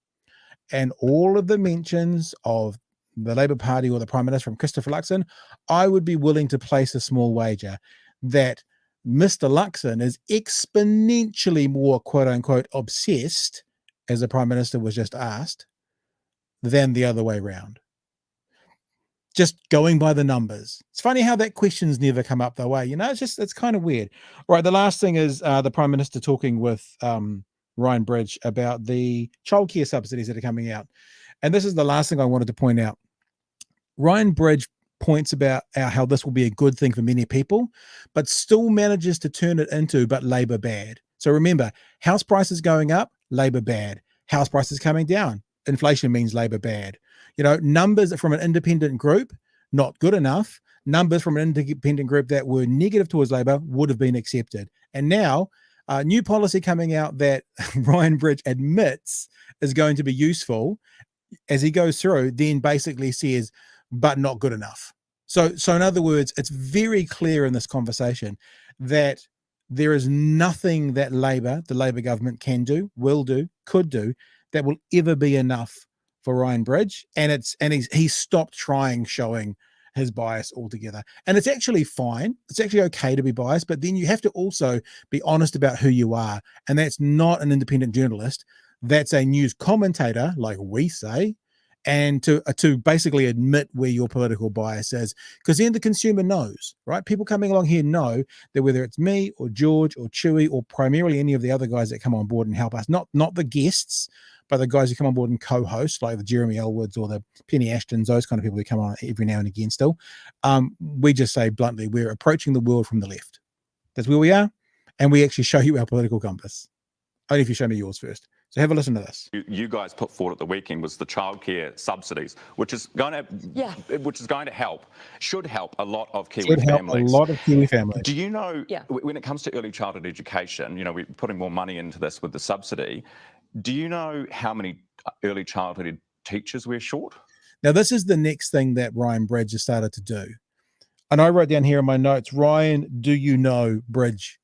and all of the mentions of the Labour Party or the Prime Minister from Christopher Luxon, I would be willing to place a small wager that Mr. Luxon is exponentially more, quote unquote, obsessed, as the Prime Minister was just asked, than the other way around. Just going by the numbers. It's funny how that question's never come up that way. You know, it's kind of weird. All right, the last thing is the Prime Minister talking with Ryan Bridge about the childcare subsidies that are coming out. And this is the last thing I wanted to point out. Ryan Bridge points about how this will be a good thing for many people, but still manages to turn it into, but Labour bad. So remember, house prices going up, Labour bad. House prices coming down, inflation means Labour bad. You know, numbers from an independent group, not good enough. Numbers from an independent group that were negative towards Labour would have been accepted. And now, new policy coming out that Ryan Bridge admits is going to be useful as he goes through, then basically says, but not good enough. So in other words, it's very clear in this conversation that there is nothing that the Labour government can do, will do, could do, that will ever be enough for Ryan Bridge. And he's stopped showing his bias altogether. And it's actually fine. It's actually okay to be biased, but then you have to also be honest about who you are. And that's not an independent journalist. That's a news commentator, like we say, and to basically admit where your political bias is, because then the consumer knows, right? People coming along here know that whether it's me or George or Chewy or primarily any of the other guys that come on board and help us, not the guests, but the guys who come on board and co-host, like the Jeremy Elwoods or the Penny Ashtons, those kind of people who come on every now and again still, we just say bluntly, we're approaching the world from the left. That's where we are, and we actually show you our political compass. Only if you show me yours first. So have a listen to this. You guys put forward at the weekend was the childcare subsidies, which is going to help, should help a lot of Kiwi families. A lot of Kiwi families. Do you know, when it comes to early childhood education, you know, we're putting more money into this with the subsidy. Do you know how many early childhood teachers we're short? Now, this is the next thing that Ryan Bridge has started to do. And I wrote down here in my notes, Ryan, do you know Bridge?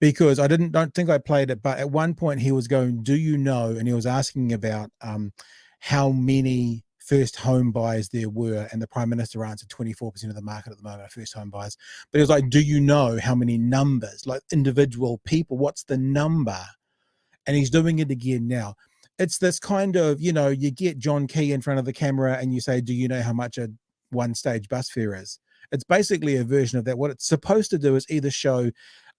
Because I don't think I played it, but at one point he was going, do you know? And he was asking about how many first home buyers there were. And the Prime Minister answered 24% of the market at the moment are first home buyers. But he was like, do you know how many numbers, like individual people? What's the number? And he's doing it again now. It's this kind of, you know, you get John Key in front of the camera and you say, do you know how much a one-stage bus fare is? It's basically a version of that. What it's supposed to do is either show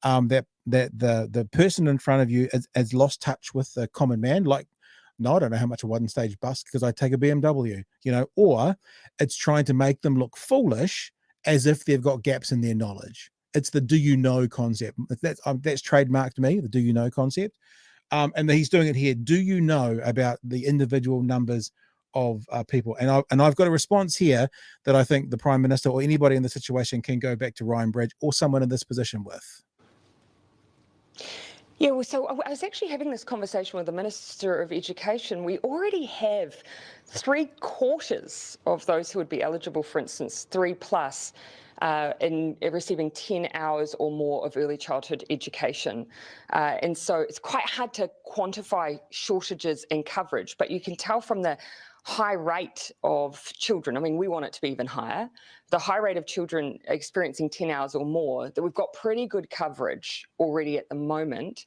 that the person in front of you has lost touch with the common man, like, no, I don't know how much a one-stage bus because I take a BMW, you know, or it's trying to make them look foolish as if they've got gaps in their knowledge. It's the do you know concept. That's trademarked me, the do you know concept. And he's doing it here. Do you know about the individual numbers of people? And I've got a response here that I think the Prime Minister or anybody in the situation can go back to Ryan Bridge or someone in this position with. Yeah, well, so I was actually having this conversation with the Minister of Education. We already have 3/4 of those who would be eligible, for instance, 3+, in receiving 10 hours or more of early childhood education. And so it's quite hard to quantify shortages in coverage, but you can tell from the high rate of children, I mean, we want it to be even higher, the high rate of children experiencing 10 hours or more, that we've got pretty good coverage already at the moment.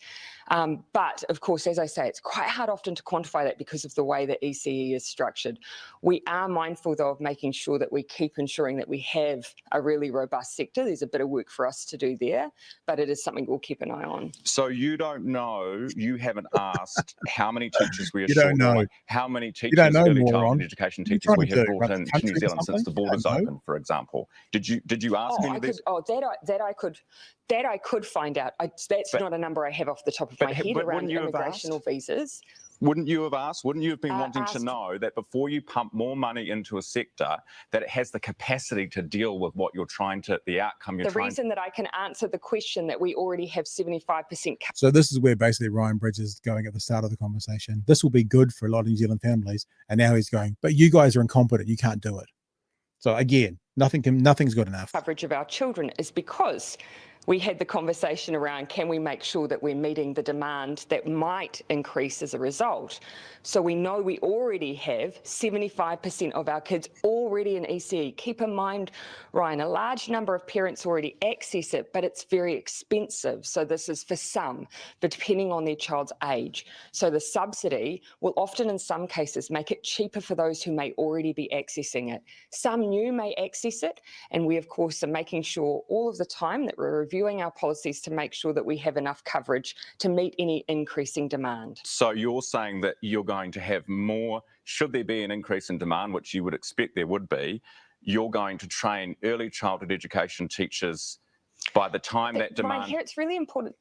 But of course, as I say, it's quite hard often to quantify that because of the way that ECE is structured. We are mindful, though, of making sure that we keep ensuring that we have a really robust sector. There's a bit of work for us to do there, but it is something we'll keep an eye on. So you don't know, you haven't asked how many teachers we are You short, don't know. or how many You don't teachers, know, early moron. childhood education What are you teachers we trying to have do, brought run in the to New country or Zealand since the something? I borders don't know. open, for example. Did you ask any of these? That I could find out. That's not a number I have off the top of my head around immigration or visas. Wouldn't you have asked? Wouldn't you have been wanting to know that before you pump more money into a sector, that it has the capacity to deal with what you're trying to, the outcome you're trying to... The reason that I can answer the question that we already have 75%... So this is where basically Ryan Bridge is going at the start of the conversation. This will be good for a lot of New Zealand families. And now he's going, but you guys are incompetent. You can't do it. So again, nothing's good enough. Coverage of our children is because we had the conversation around, can we make sure that we're meeting the demand that might increase as a result? So we know we already have 75% of our kids already in ECE. Keep in mind, Ryan, a large number of parents already access it, but it's very expensive. So this is for some, but depending on their child's age. So the subsidy will often, in some cases, make it cheaper for those who may already be accessing it. Some new may access it, and we, of course, are making sure all of the time that we're reviewing our policies to make sure that we have enough coverage to meet any increasing demand. So you're saying that you're going to have more, should there be an increase in demand, which you would expect there would be, you're going to train early childhood education teachers by the time that demand... Ryan, here it's really important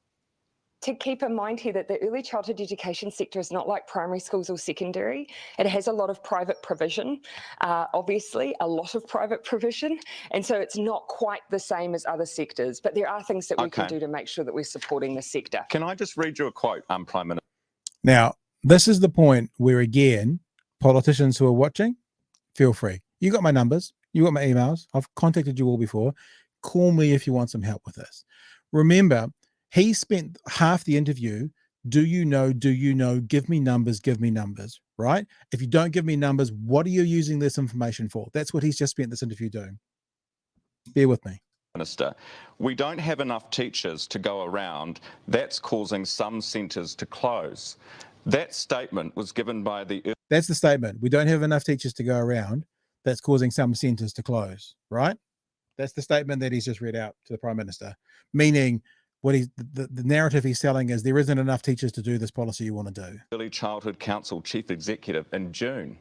to keep in mind here that the early childhood education sector is not like primary schools or secondary. It has a lot of private provision, obviously, a lot of private provision. And so it's not quite the same as other sectors, but there are things that we can do to make sure that we're supporting the sector. Can I just read you a quote, Prime Minister? Now, this is the point where, again, politicians who are watching, feel free. You got my numbers. You got my emails. I've contacted you all before. Call me if you want some help with this. Remember, he spent half the interview, do you know, give me numbers, right? If you don't give me numbers, what are you using this information for? That's what he's just spent this interview doing. Bear with me. Minister, we don't have enough teachers to go around. That's causing some centres to close. That statement was given by the... That's the statement. We don't have enough teachers to go around. That's causing some centres to close, right? That's the statement that he's just read out to the Prime Minister, meaning... what the narrative he's selling is there isn't enough teachers to do this policy you want to do. Early Childhood Council Chief Executive in June.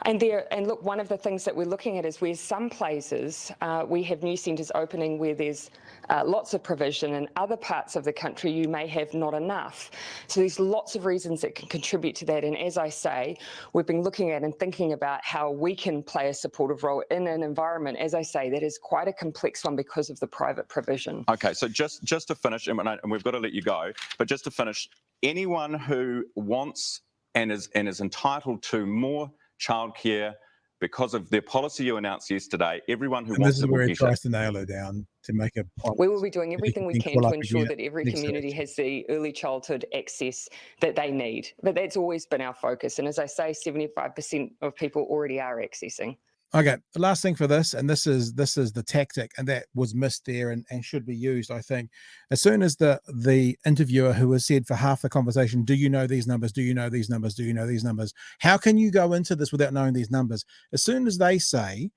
And look, one of the things that we're looking at is where some places we have new centres opening where there's lots of provision, and other parts of the country you may have not enough. So there's lots of reasons that can contribute to that. And as I say, we've been looking at and thinking about how we can play a supportive role in an environment, as I say, that is quite a complex one because of the private provision. Okay, so just to finish, and we've got to let you go, but just to finish, anyone who wants and is entitled to more childcare because of their policy you announced yesterday, everyone who wants it will get it. This is where he tries to nail her down to make a point. We will be doing everything we can to ensure that every community has the early childhood access that they need. But that's always been our focus. And as I say, 75% of people already are accessing. Okay, the last thing for this, and this is the tactic, and that was missed there and should be used, I think. As soon as the interviewer who has said for half the conversation, do you know these numbers? Do you know these numbers? Do you know these numbers? How can you go into this without knowing these numbers? As soon as they say,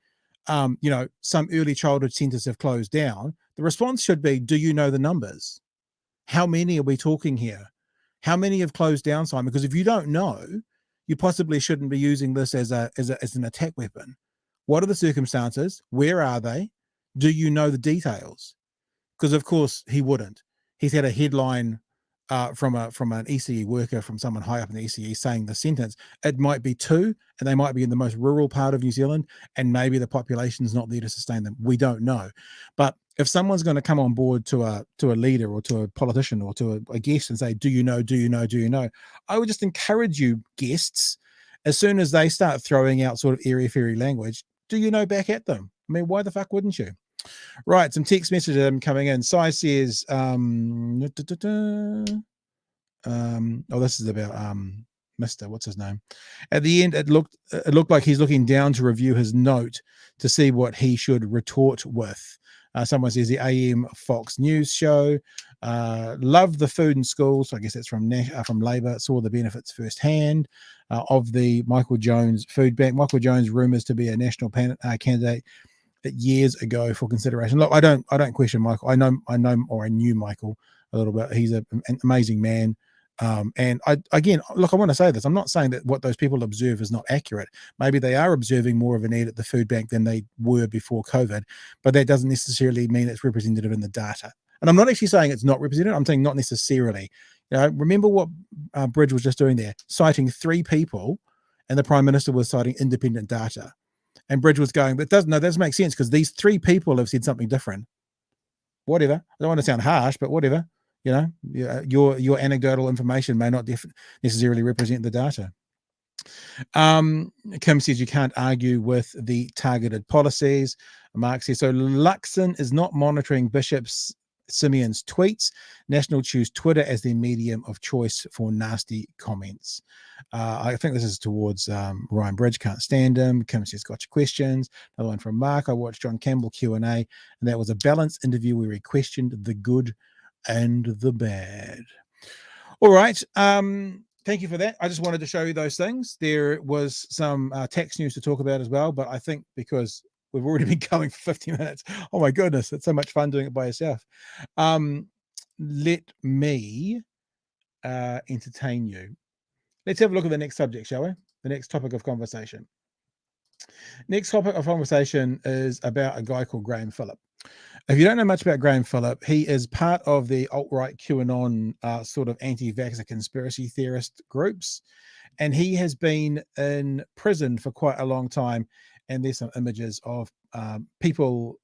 some early childhood centres have closed down, the response should be, do you know the numbers? How many are we talking here? How many have closed down, Simon? Because if you don't know, you possibly shouldn't be using this as an attack weapon. What are the circumstances? Where are they? Do you know the details? Because of course he wouldn't. He's had a headline from an ECE worker, from someone high up in the ECE, saying the sentence. It might be 2, and they might be in the most rural part of New Zealand, and maybe the population is not there to sustain them. We don't know. But if someone's going to come on board to a leader or to a politician or to a guest and say, do you know, I would just encourage you guests, as soon as they start throwing out sort of airy-fairy language, do you know back at them? I mean, why the fuck wouldn't you? Right, some text messages coming in. Sai says, oh, this is about Mr. What's his name? At the end, it looked like he's looking down to review his note to see what he should retort with. Someone says the AM Fox News show. Love the food in schools. I guess that's from Labor. Saw the benefits firsthand of the Michael Jones food bank. Michael Jones rumors to be a national candidate years ago for consideration. Look, I don't question Michael. I knew Michael a little bit. He's an amazing man. And I want to say this. I'm not saying that what those people observe is not accurate. Maybe they are observing more of a need at the food bank than they were before COVID, but that doesn't necessarily mean it's representative in the data. And I'm not actually saying it's not representative. I'm saying not necessarily. Remember what Bridge was just doing there, citing 3 people, and the Prime Minister was citing independent data. And Bridge was going, that doesn't make sense because these 3 people have said something different. Whatever. I don't want to sound harsh, but whatever. Your anecdotal information may not necessarily represent the data. Kim says you can't argue with the targeted policies. Mark says, so Luxon is not monitoring Bishop Simeon's tweets. National choose Twitter as their medium of choice for nasty comments. I think this is towards Ryan Bridge, can't stand him. Kim says, got your questions. Another one from Mark. I watched John Campbell Q&A, and that was a balanced interview where he questioned the good and the bad. All right. Thank you for that. I just wanted to show you those things. There was some tax news to talk about as well, but I think because we've already been going for 50 minutes. Oh my goodness, it's so much fun doing it by yourself. Let me entertain you. Let's have a look at the next subject, shall we? The next topic of conversation. Next topic of conversation is about a guy called Graham Philip. If you don't know much about Graham Philip, he is part of the alt-right Q-Anon sort of anti-vaxxer conspiracy theorist groups, and he has been in prison for quite a long time. And there's some images of people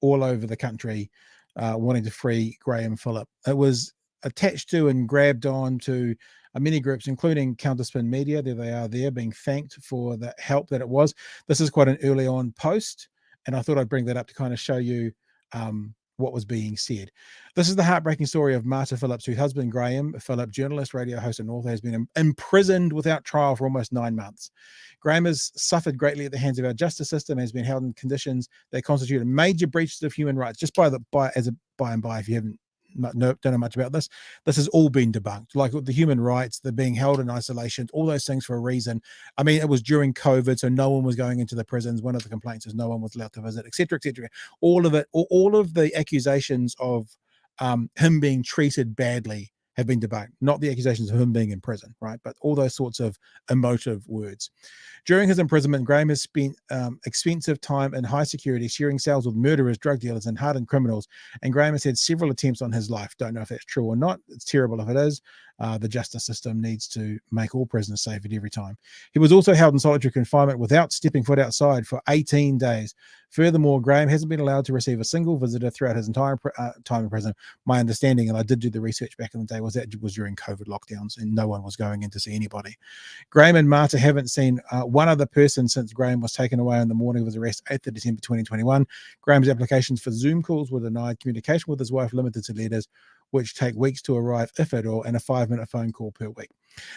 all over the country wanting to free Graham Philip. It was attached to and grabbed on to many groups, including Counterspin Media. There they are there being thanked for the help that it was. This is quite an early on post, and I thought I'd bring that up to kind of show you what was being said. This is the heartbreaking story of Marta Phillips, whose husband Graham Philip, journalist, radio host and author, has been imprisoned without trial for almost 9 months. Graham has suffered greatly at the hands of our justice system, has been held in conditions that constitute major breaches of human rights. Just by and by, if you don't know much about this, this has all been debunked. Like the human rights, the being held in isolation, all those things for a reason. I mean, it was during COVID, so no one was going into the prisons. One of the complaints is no one was allowed to visit, etc., etc. All of it, all of the accusations of him being treated badly have been debunked. Not the accusations of him being in prison, right? But all those sorts of emotive words. During his imprisonment, Graham has spent expensive time in high security, sharing cells with murderers, drug dealers, and hardened criminals. And Graham has had several attempts on his life. Don't know if that's true or not. It's terrible if it is. The justice system needs to make all prisoners safe at every time. He was also held in solitary confinement without stepping foot outside for 18 days. Furthermore, Graham hasn't been allowed to receive a single visitor throughout his entire time in prison. My understanding, and I did do the research back in the day, was that it was during COVID lockdowns and no one was going in to see anybody. Graham and Marta haven't seen one other person since Graham was taken away on the morning of his arrest, 8th of December 2021. Graham's applications for Zoom calls were denied, communication with his wife limited to letters, which take weeks to arrive, if at all, and a 5-minute phone call per week.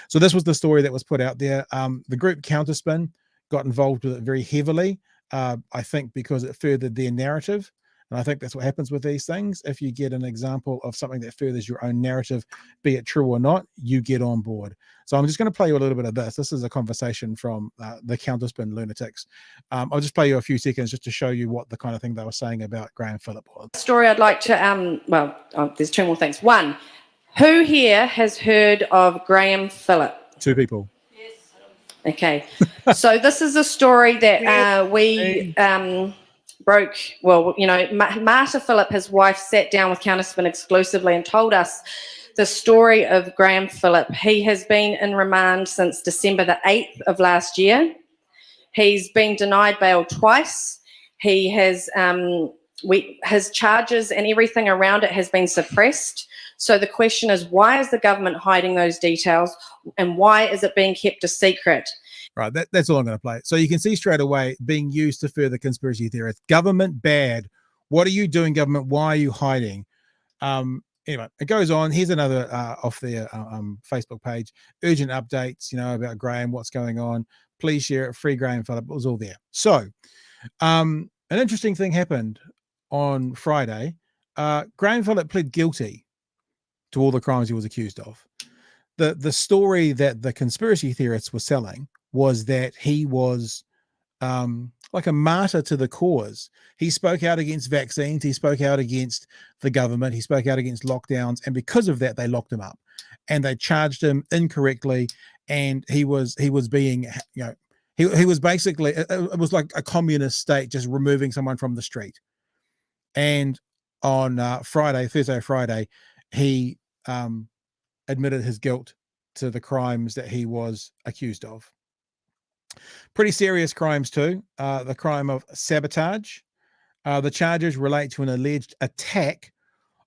So this was the story that was put out there. The group Counterspin got involved with it very heavily, I think because it furthered their narrative. And I think that's what happens with these things. If you get an example of something that furthers your own narrative, be it true or not, you get on board. So I'm just going to play you a little bit of this. This is a conversation from the Counterspin lunatics. I'll just play you a few seconds just to show you what the kind of thing they were saying about Graham Philip was. Story I'd like to, there's 2 more things. One, who here has heard of Graham Philip? 2 people. Okay, so this is a story that we broke. Well, you know, Marta Philip, his wife, sat down with Counterspin exclusively and told us the story of Graham Philip. He has been in remand since December the 8th of last year. He's been denied bail twice. He has, his charges and everything around it has been suppressed. So the question is, why is the government hiding those details and why is it being kept a secret? Right, that's all I'm going to play. So you can see straight away being used to further conspiracy theorists. Government bad. What are you doing, government? Why are you hiding? Anyway, it goes on. Here's another off their Facebook page. Urgent updates, about Graham, what's going on. Please share it. FreeGrahamPhilip. It was all there. So an interesting thing happened on Friday. Graham Phillip pled guilty to all the crimes he was accused of. The story that the conspiracy theorists were selling was that he was like a martyr to the cause. He spoke out against vaccines. He spoke out against the government. He spoke out against lockdowns. And because of that, they locked him up and they charged him incorrectly. And he was being, he was basically, it was like a communist state, just removing someone from the street. And on Thursday or Friday, he admitted his guilt to the crimes that he was accused of. Pretty serious crimes too. The crime of sabotage. The charges relate to an alleged attack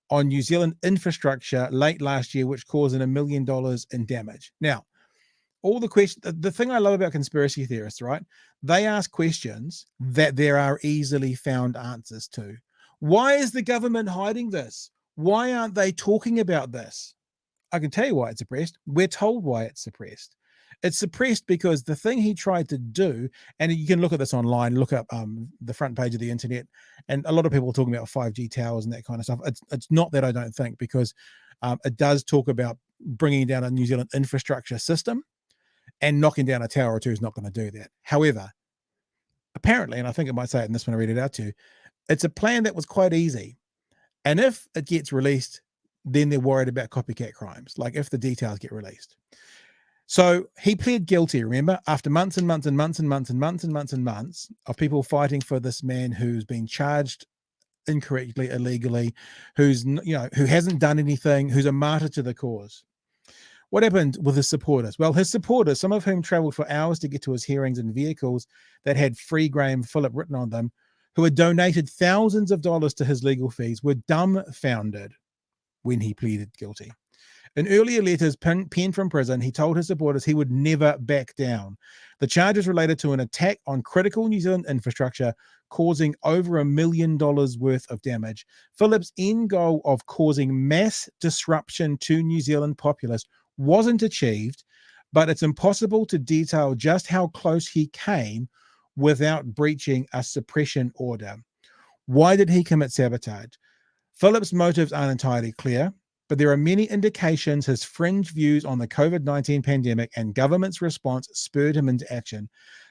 on New Zealand infrastructure late last year, which caused $1 million in damage. Now, all the questions, the thing I love about conspiracy theorists, right? They ask questions that there are easily found answers to. Why is the government hiding this? Why aren't they talking about this? I can tell you why it's suppressed. We're told why it's suppressed. It's suppressed because the thing he tried to do, and you can look at this online, look up the front page of the internet, and a lot of people are talking about 5G towers and that kind of stuff. It's not that, I don't think, because it does talk about bringing down a New Zealand infrastructure system, and knocking down a tower or two is not going to do that. However, apparently, and I think it might say it in this one, I read it out to you, it's a plan that was quite easy. And if it gets released, then they're worried about copycat crimes, like if the details get released. So he pled guilty, remember, after months and months and months and months and months and months and months of people fighting for this man who's been charged incorrectly, illegally, who's, who hasn't done anything, who's a martyr to the cause. What happened with his supporters? Well, his supporters, some of whom traveled for hours to get to his hearings in vehicles that had FreeGrahamPhilip written on them, who had donated thousands of dollars to his legal fees, were dumbfounded when he pleaded guilty. In earlier letters penned from prison, he told his supporters he would never back down. The charges related to an attack on critical New Zealand infrastructure, causing over $1 million worth of damage. Philip's end goal of causing mass disruption to New Zealand populace wasn't achieved, but it's impossible to detail just how close he came without breaching a suppression order. Why did he commit sabotage? Philip's motives aren't entirely clear, but there are many indications his fringe views on the COVID-19 pandemic and government's response spurred him into action.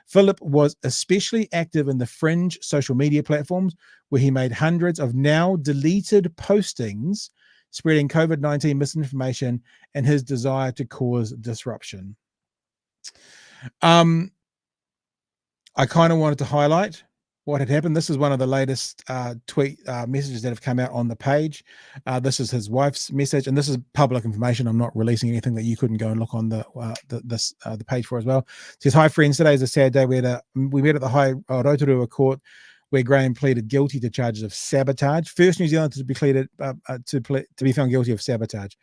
Philip was especially active in the fringe social media platforms, where he made hundreds of now deleted postings spreading COVID-19 misinformation and his desire to cause disruption. I kind of wanted to highlight what had happened. This is one of the latest tweet messages that have come out on the page. This is his wife's message, and this is public information. I'm not releasing anything that you couldn't go and look on the page for as well. It says, "Hi friends, today is a sad day. We met at the High Rotorua Court, where Graham pleaded guilty to charges of sabotage. First New Zealander to be pleaded to be found guilty of sabotage.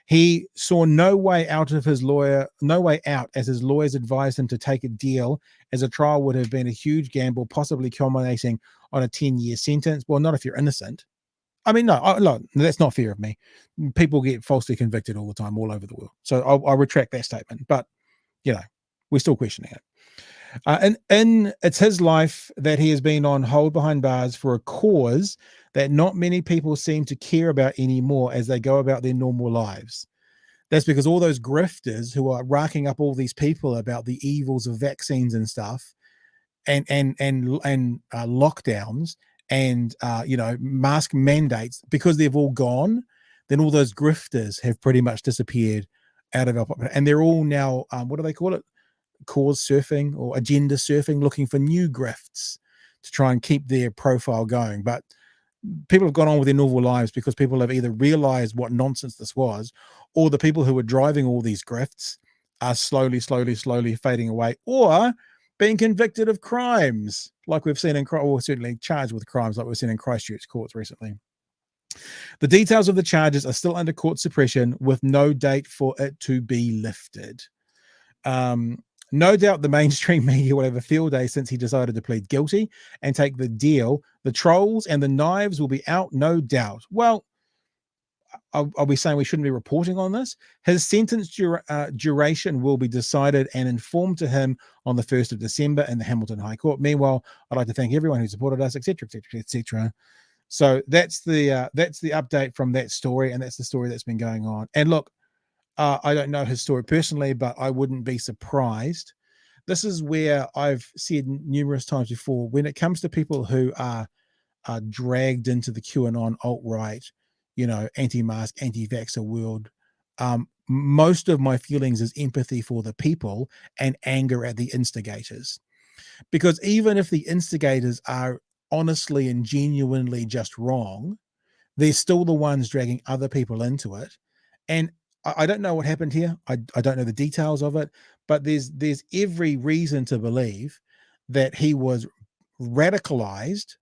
He saw no way out as his lawyers advised him to take a deal, as a trial would have been a huge gamble, possibly culminating on a 10-year sentence. Well, not if you're innocent. I mean, no, that's not fair of me. People get falsely convicted all the time, all over the world. So I'll retract that statement. But, we're still questioning it. And it's his life that he has been on hold behind bars for a cause that not many people seem to care about anymore as they go about their normal lives. That's because all those grifters who are racking up all these people about the evils of vaccines and stuff, and lockdowns and mask mandates, because they've all gone, then all those grifters have pretty much disappeared out of our population, and they're all now what do they call it? Cause surfing or agenda surfing, looking for new grifts to try and keep their profile going. But people have gone on with their normal lives because people have either realized what nonsense this was, or the people who were driving all these grifts are slowly fading away, or being convicted of crimes like we've seen or certainly charged with crimes like we've seen in Christchurch courts recently. The details of the charges are still under court suppression with no date for it to be lifted. No doubt the mainstream media will have a field day since he decided to plead guilty and take the deal. The trolls and the knives will be out, no doubt. Well, are we saying we shouldn't be reporting on this? His sentence duration will be decided and informed to him on the 1st of December in the Hamilton High Court. Meanwhile, I'd like to thank everyone who supported us, etc., etc., etc. So that's the update from that story, and that's the story that's been going on. And look, I don't know his story personally, but I wouldn't be surprised. This is where I've said numerous times before, when it comes to people who are dragged into the QAnon alt-right, anti-mask, anti-vaxxer world, most of my feelings is empathy for the people and anger at the instigators. Because even if the instigators are honestly and genuinely just wrong, they're still the ones dragging other people into it. And I don't know what happened here. I don't know the details of it, but there's every reason to believe that he was radicalized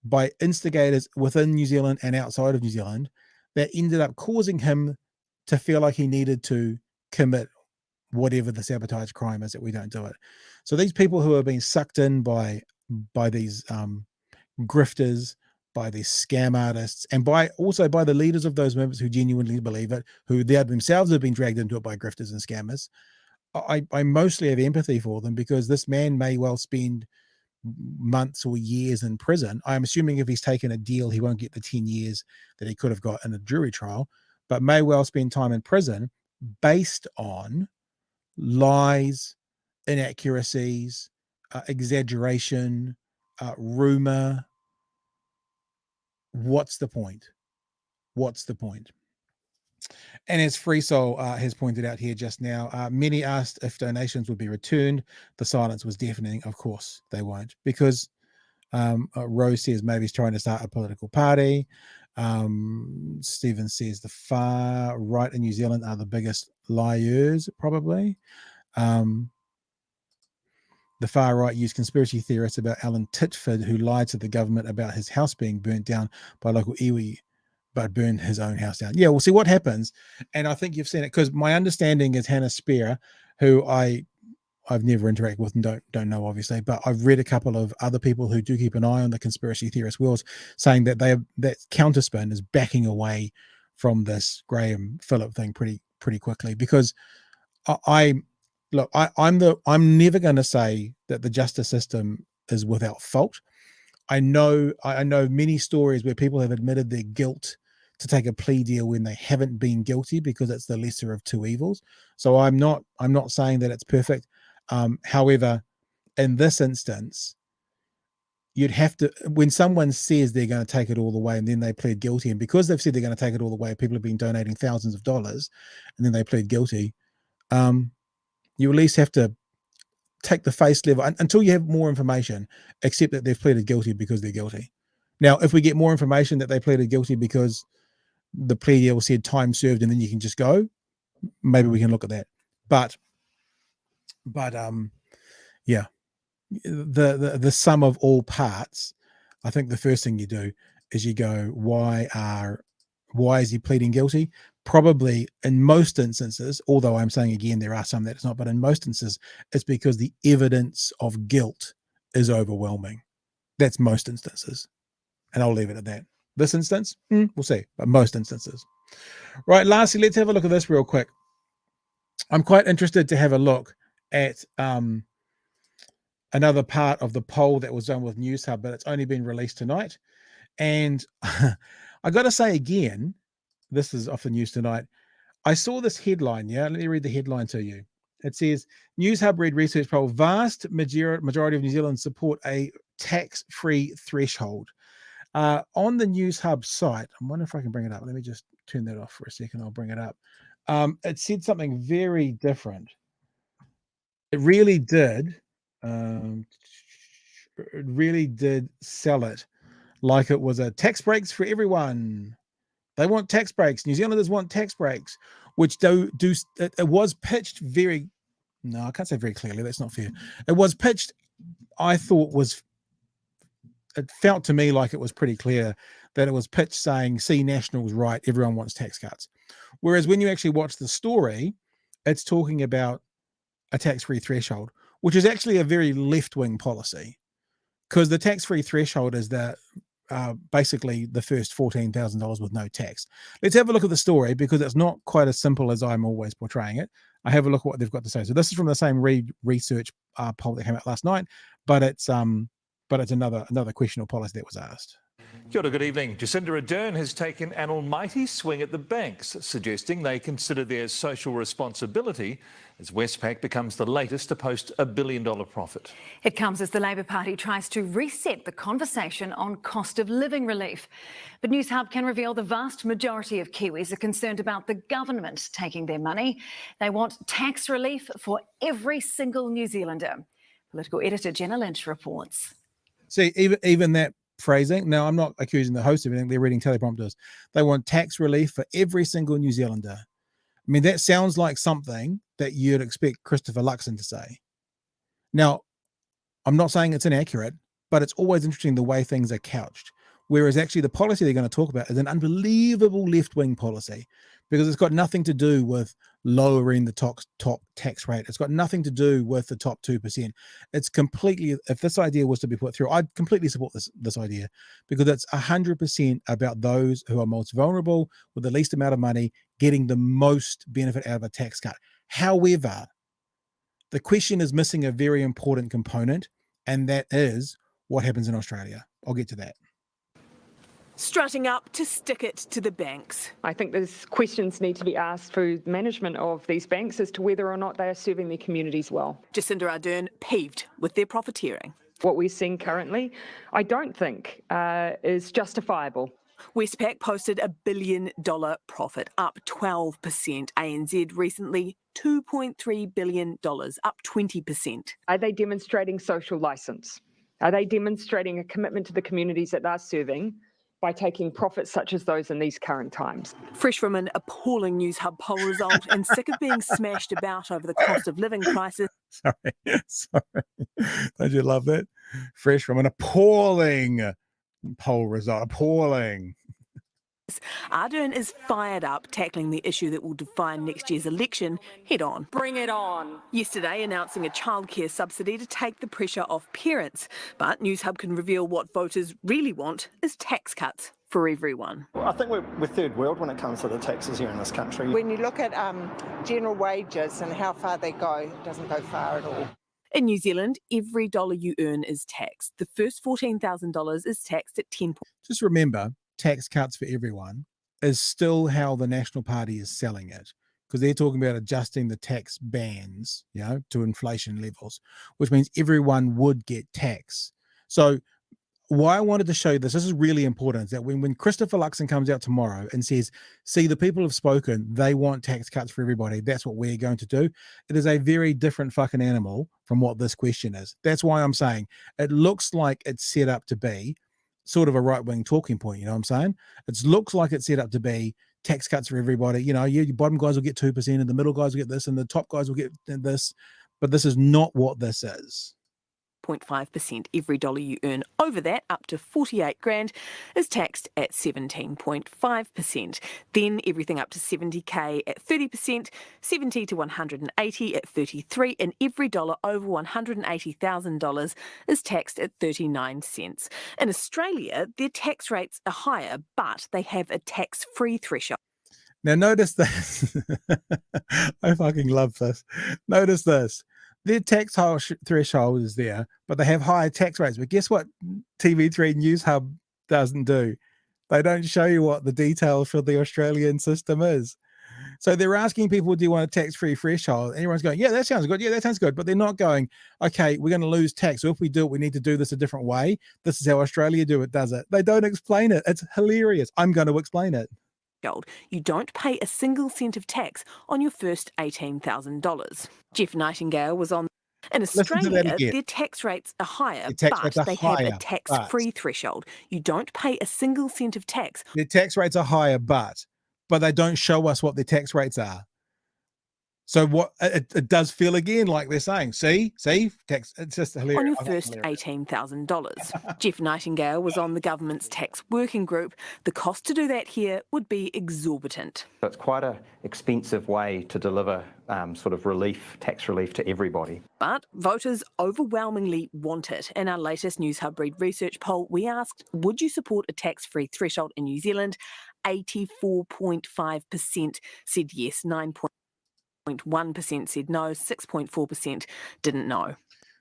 by instigators within New Zealand and outside of New Zealand that ended up causing him to feel like he needed to commit whatever the sabotage crime is, that we don't do it. So these people who are being sucked in by these grifters, by these scam artists, and also by the leaders of those movements who genuinely believe it, who they themselves have been dragged into it by grifters and scammers, I mostly have empathy for them, because this man may well spend months or years in prison. I'm assuming if he's taken a deal, he won't get the 10 years that he could have got in a jury trial, but may well spend time in prison based on lies, inaccuracies, exaggeration, rumor. What's the point? What's the point? And as Free Soul has pointed out here just now, many asked if donations would be returned. The silence was deafening. Of course they won't, because Rose says maybe he's trying to start a political party. Stephen says the far right in New Zealand are the biggest liars, probably. The far right used conspiracy theorists about Alan Titford, who lied to the government about his house being burnt down by local iwi, but burned his own house down. Yeah, we'll see what happens. And I think you've seen it, because my understanding is Hannah Spear, who I've never interacted with and don't know, obviously, but I've read a couple of other people who do keep an eye on the conspiracy theorist world, saying that that Counterspin is backing away from this Graham Phillip thing pretty quickly, because I'm never going to say that the justice system is without fault. I know many stories where people have admitted their guilt to take a plea deal when they haven't been guilty, because it's the lesser of two evils. So I'm not saying that it's perfect. However, in this instance, you'd have to, when someone says they're going to take it all the way and then they plead guilty, and because they've said they're going to take it all the way, people have been donating thousands of dollars, and then they plead guilty, you at least have to take the face level until you have more information, accept that they've pleaded guilty because they're guilty. Now, if we get more information that they pleaded guilty because the plea deal said time served and then you can just go, maybe we can look at that. But yeah, the sum of all parts, I think the first thing you do is you go, why is he pleading guilty? Probably in most instances, although I'm saying again, there are some that it's not, but in most instances, it's because the evidence of guilt is overwhelming. That's most instances. And I'll leave it at that. This instance, we'll see, but most instances. Right, lastly, let's have a look at this real quick. I'm quite interested to have a look at another part of the poll that was done with Newshub, but it's only been released tonight. And I got to say again, this is off the news tonight. I saw this headline. Yeah, let me read the headline to you. It says, Newshub Reid Research poll, vast majority of New Zealanders support a tax-free threshold. On the Newshub site, I wonder if I can bring it up. Let me just turn that off for a second. I'll bring it up. It said something very different. It really did. It really did sell it like it was a tax breaks for everyone. They want tax breaks. New Zealanders want tax breaks, which it was pitched very, no, I can't say very clearly. That's not fair. It was pitched, I thought it felt to me like it was pretty clear that it was pitched saying, see, National's right, everyone wants tax cuts. Whereas when you actually watch the story, it's talking about a tax-free threshold, which is actually a very left-wing policy, because the tax-free threshold is that basically the first $14,000 with no tax. Let's have a look at the story, because it's not quite as simple as I'm always portraying it. I have a look at what they've got to say. So this is from the same Reid Research poll that came out last night, but it's another question or policy that was asked. Kia ora, good evening. Jacinda Ardern has taken an almighty swing at the banks, suggesting they consider their social responsibility as Westpac becomes the latest to post $1 billion profit. It comes as the Labor Party tries to reset the conversation on cost of living relief. But Newshub can reveal the vast majority of Kiwis are concerned about the government taking their money. They want tax relief for every single New Zealander. Political editor Jenna Lynch reports. See, even that phrasing. Now, I'm not accusing the host of anything. They're reading teleprompters. They want tax relief for every single New Zealander. I mean, that sounds like something that you'd expect Christopher Luxon to say. Now, I'm not saying it's inaccurate, but it's always interesting the way things are couched. Whereas actually the policy they're going to talk about is an unbelievable left-wing policy, because it's got nothing to do with lowering the top tax rate. It's got nothing to do with the top 2%. It's completely, if this idea was to be put through, I'd completely support this idea, because it's 100% about those who are most vulnerable with the least amount of money getting the most benefit out of a tax cut. However, the question is missing a very important component, and that is what happens in Australia. I'll get to that. Strutting up to stick it to the banks. I think there's questions need to be asked through management of these banks as to whether or not they are serving their communities well. Jacinda Ardern peeved with their profiteering. What we're seeing currently, I don't think is justifiable. Westpac posted $1 billion profit, up 12%. ANZ recently $2.3 billion, up 20%. Are they demonstrating social licence? Are they demonstrating a commitment to the communities that they're serving by taking profits such as those in these current times? Fresh from an appalling Newshub poll result, and sick of being smashed about over the cost of living crisis. Sorry. Don't you love that? Fresh from an appalling poll result. Appalling. Ardern is fired up, tackling the issue that will define next year's election head on. Bring it on. Yesterday, announcing a childcare subsidy to take the pressure off parents. But Newshub can reveal what voters really want is tax cuts for everyone. I think we're third world when it comes to the taxes here in this country. When you look at general wages and how far they go, it doesn't go far at all. In New Zealand, every dollar you earn is taxed. The first $14,000 is taxed at 10%. Just remember, tax cuts for everyone is still how the National Party is selling it, because they're talking about adjusting the tax bands, to inflation levels, which means everyone would get tax. So why I wanted to show you this is really important, is that when Christopher Luxon comes out tomorrow and says, see, the people have spoken, they want tax cuts for everybody, that's what we're going to do, it is a very different fucking animal from what this question is. That's why I'm saying it looks like it's set up to be sort of a right-wing talking point, you know what I'm saying? It looks like it's set up to be tax cuts for everybody. Your bottom guys will get 2%, and the middle guys will get this, and the top guys will get this. But this is not what this is. 0.5%. Every dollar you earn over that, up to 48 grand, is taxed at 17.5%. Then everything up to 70k at 30%, 70 to 180 at 33, and every dollar over $180,000 is taxed at 39 cents. In Australia, their tax rates are higher, but they have a tax-free threshold. Now notice this. I fucking love this. Notice this. Their tax threshold is there, but they have higher tax rates. But guess what TV3 Newshub doesn't do? They don't show you what the details for the Australian system is. So they're asking people, do you want a tax-free threshold? And everyone's going, yeah, that sounds good. Yeah, that sounds good. But they're not going, okay, we're going to lose tax. So if we do it, we need to do this a different way. This is how Australia does it. They don't explain it. It's hilarious. I'm going to explain it. You don't pay a single cent of tax on your first $18,000. Jeff Nightingale was on. In Australia, their tax rates are higher, but they have a tax-free threshold. You don't pay a single cent of tax. Their tax rates are higher, but they don't show us what their tax rates are. So what it does feel again like they're saying, see, tax. It's just hilarious. On your first $18,000. Jeff Nightingale was on the government's tax working group. The cost to do that here would be exorbitant. So it's quite an expensive way to deliver sort of relief, tax relief to everybody. But voters overwhelmingly want it. In our latest Newshub Reid Research poll, we asked, would you support a tax-free threshold in New Zealand? 84.5% said yes, 9.1% said no, 6.4% didn't know.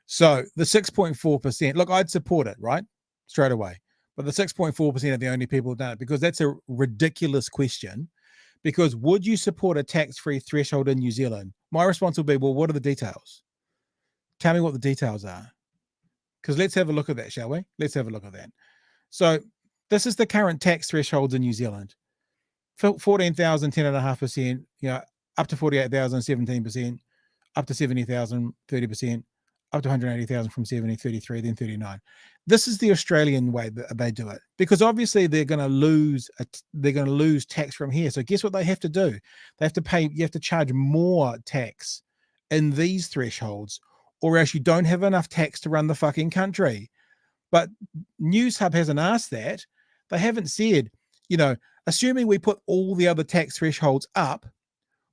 So the 6.4%, look, I'd support it, right? Straight away. But the 6.4% are the only people who've done it, because that's a ridiculous question. Because would you support a tax-free threshold in New Zealand? My response will be, well, what are the details? Tell me what the details are. Because let's have a look at that, shall we? Let's have a look at that. So this is the current tax thresholds in New Zealand. 14,000, 10.5%, you know, up to 48,000, 17%, up to 70,000, 30%, up to 180,000 from 70, 33, then 39. This is the Australian way that they do it, because obviously they're going to lose tax from here. So guess what they have to do? They have to pay. You have to charge more tax in these thresholds, or else you don't have enough tax to run the fucking country. But Newshub hasn't asked that. They haven't said, you know, assuming we put all the other tax thresholds up,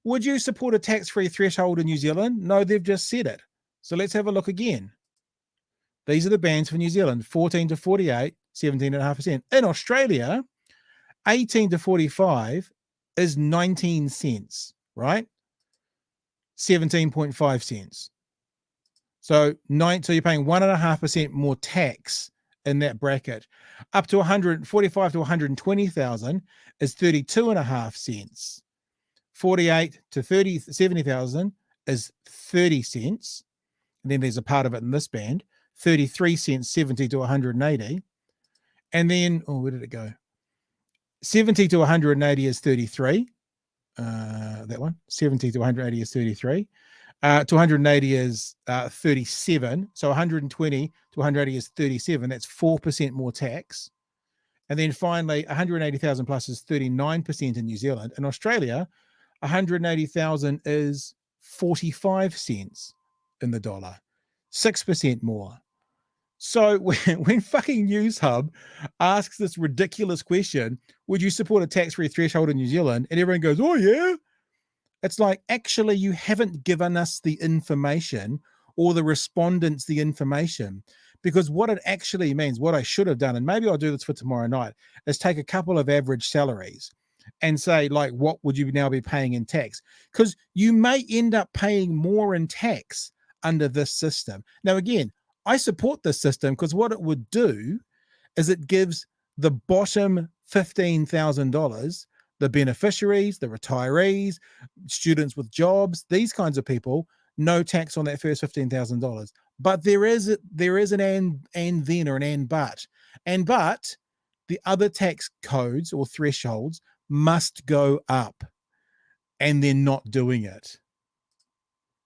would you support a tax-free threshold in New Zealand? No, they've just said it. So let's have a look again. These are the bands for New Zealand: 14 to 48, 17.5%. In Australia, 18 to 45 is 19 cents, right? 17.5 cents. So you're paying 1.5% more tax in that bracket. Up to 145 to 120,000 is 32.5 cents. 48 to 70,000 is 30 cents. And then there's a part of it in this band, 33 cents, 70 to 180. And then, where did it go? 70 to 180 is 33. That one, 70 to 180 is 33. To 180 is 37. So 120 to 180 is 37. That's 4% more tax. And then finally, 180,000 plus is 39% in New Zealand. In Australia, 180,000 is 45 cents in the dollar, 6% more. So when fucking Newshub asks this ridiculous question, would you support a tax-free threshold in New Zealand? And everyone goes, oh yeah. It's like, actually, you haven't given us the information, or the respondents the information. Because what it actually means, what I should have done, and maybe I'll do this for tomorrow night, is take a couple of average salaries and say, like, what would you now be paying in tax? Because you may end up paying more in tax under this system. Now, again, I support this system because what it would do is it gives the bottom $15,000, the beneficiaries, the retirees, students with jobs, these kinds of people, no tax on that first $15,000. But there is an and then, or an and but. And but the other tax codes or thresholds must go up, and they're not doing it.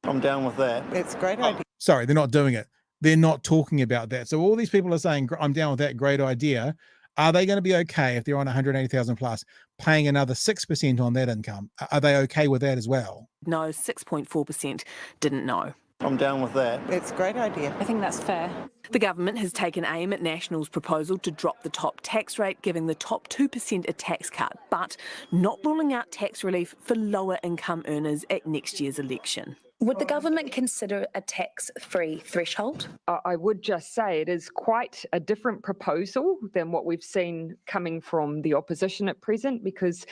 I'm down with that. It's a great idea. Sorry, they're not doing it. They're not talking about that. So all these people are saying, I'm down with that, great idea. Are they going to be okay if they're on 180,000 plus, paying another 6% on that income? Are they okay with that as well? No, 6.4% didn't know. I'm down with that. It's a great idea. I think that's fair. The government has taken aim at National's proposal to drop the top tax rate, giving the top 2% a tax cut, but not ruling out tax relief for lower income earners at next year's election. Would the government consider a tax-free threshold? I would just say it is quite a different proposal than what we've seen coming from the opposition at present, because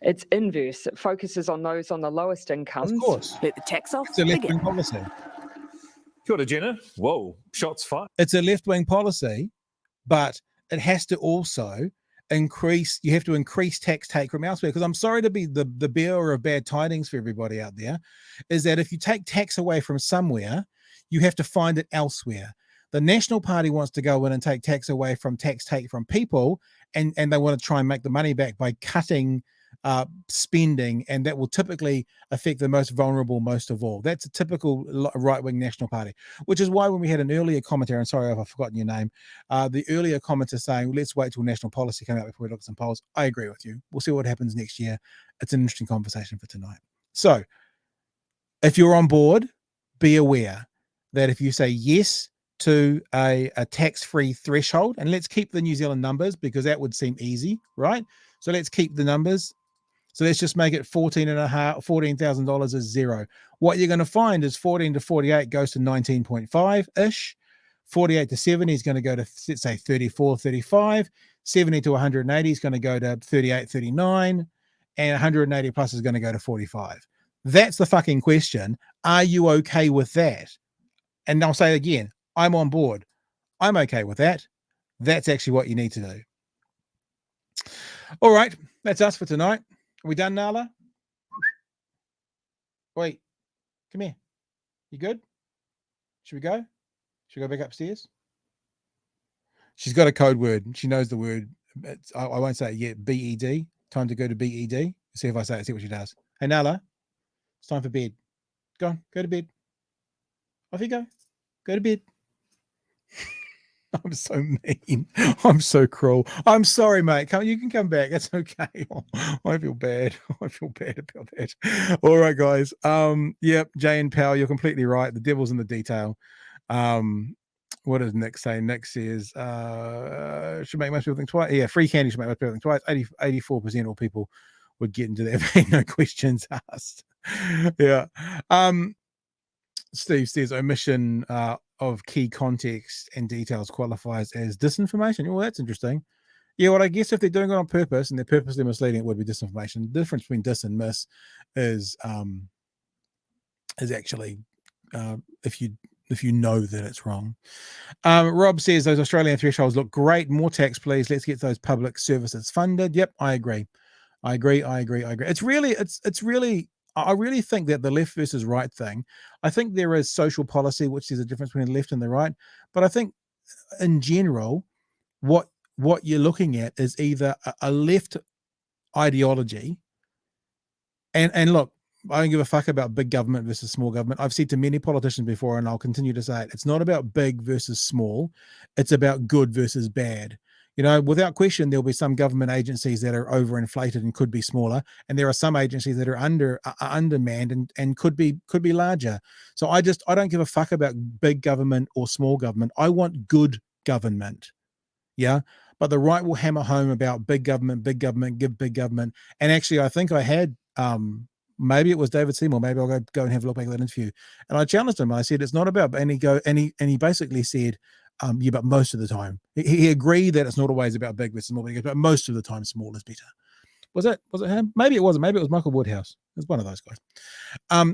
it's inverse. It focuses on those on the lowest incomes. Of course. Let the tax off. It's a left-wing policy. Kia ora, Jenna. Whoa, shots fired. It's a left-wing policy, but it has to also increase, you have to increase tax take from elsewhere. Because I'm sorry to be the bearer of bad tidings for everybody out there, is that if you take tax away from somewhere, you have to find it elsewhere. The National Party wants to go in and take tax away from tax take from people, and they want to try and make the money back by cutting spending, and that will typically affect the most vulnerable most of all. That's a typical right-wing National Party, which is why when we had an earlier commentator, and sorry if I've forgotten your name, the earlier commenter saying, let's wait till national policy comes out before we look at some polls. I agree with you. We'll see what happens next year. It's an interesting conversation for tonight. So if you're on board, be aware that if you say yes to a tax-free threshold, and let's keep the New Zealand numbers because that would seem easy, right? So let's keep the numbers. So let's just make it $14,000 is zero. What you're going to find is 14 to 48 goes to 19.5-ish. 48 to 70 is going to go to, let's say, 34, 35. 70 to 180 is going to go to 38, 39. And 180 plus is going to go to 45. That's the fucking question. Are you okay with that? And I'll say it again, I'm on board. I'm okay with that. That's actually what you need to do. All right, that's us for tonight. Are we done, Nala? Wait, come here. You good? Should we go? Should we go back upstairs? She's got a code word. She knows the word. I won't say it yet. BED. Time to go to BED. See if I say it. See what she does. Hey, Nala, it's time for bed. Go on. Go to bed. Off you go. Go to bed. I'm so mean. I'm so cruel. I'm sorry, mate. You can come back. That's okay. I feel bad. I feel bad about that. All right, guys. Yep, Jay and Powell, you're completely right. The devil's in the detail. What does Nick say? Nick says should make most people think twice. Yeah, free candy should make most people think twice. 84% of people would get into that. No questions asked. Yeah. Steve says omission of key context and details qualifies as disinformation. Well, that's interesting. Yeah, well, I guess if they're doing it on purpose and they're purposely misleading, it would be disinformation. The difference between dis and miss is actually if you know that it's wrong. Rob says those Australian thresholds look great. More tax, please. Let's get those public services funded. Yep, I agree. It's really. I really think that the left versus right thing, I think there is social policy, which is a difference between the left and the right. But I think in general, what you're looking at is either a left ideology. And look, I don't give a fuck about big government versus small government. I've said to many politicians before, and I'll continue to say it, it's not about big versus small. It's about good versus bad. You know, without question, there'll be some government agencies that are overinflated and could be smaller, and there are some agencies that are undermanned and could be larger. So I don't give a fuck about big government or small government. I want good government. Yeah. But the right will hammer home about big government, give big government. And actually, I think I had maybe it was David Seymour. Maybe I'll go and have a look back at that interview. And I challenged him. I said it's not about, and he basically said, yeah, but most of the time he agreed that it's not always about big versus small, but most of the time small is better. Was it him? Maybe it wasn't. Maybe it was Michael Woodhouse. It was one of those guys.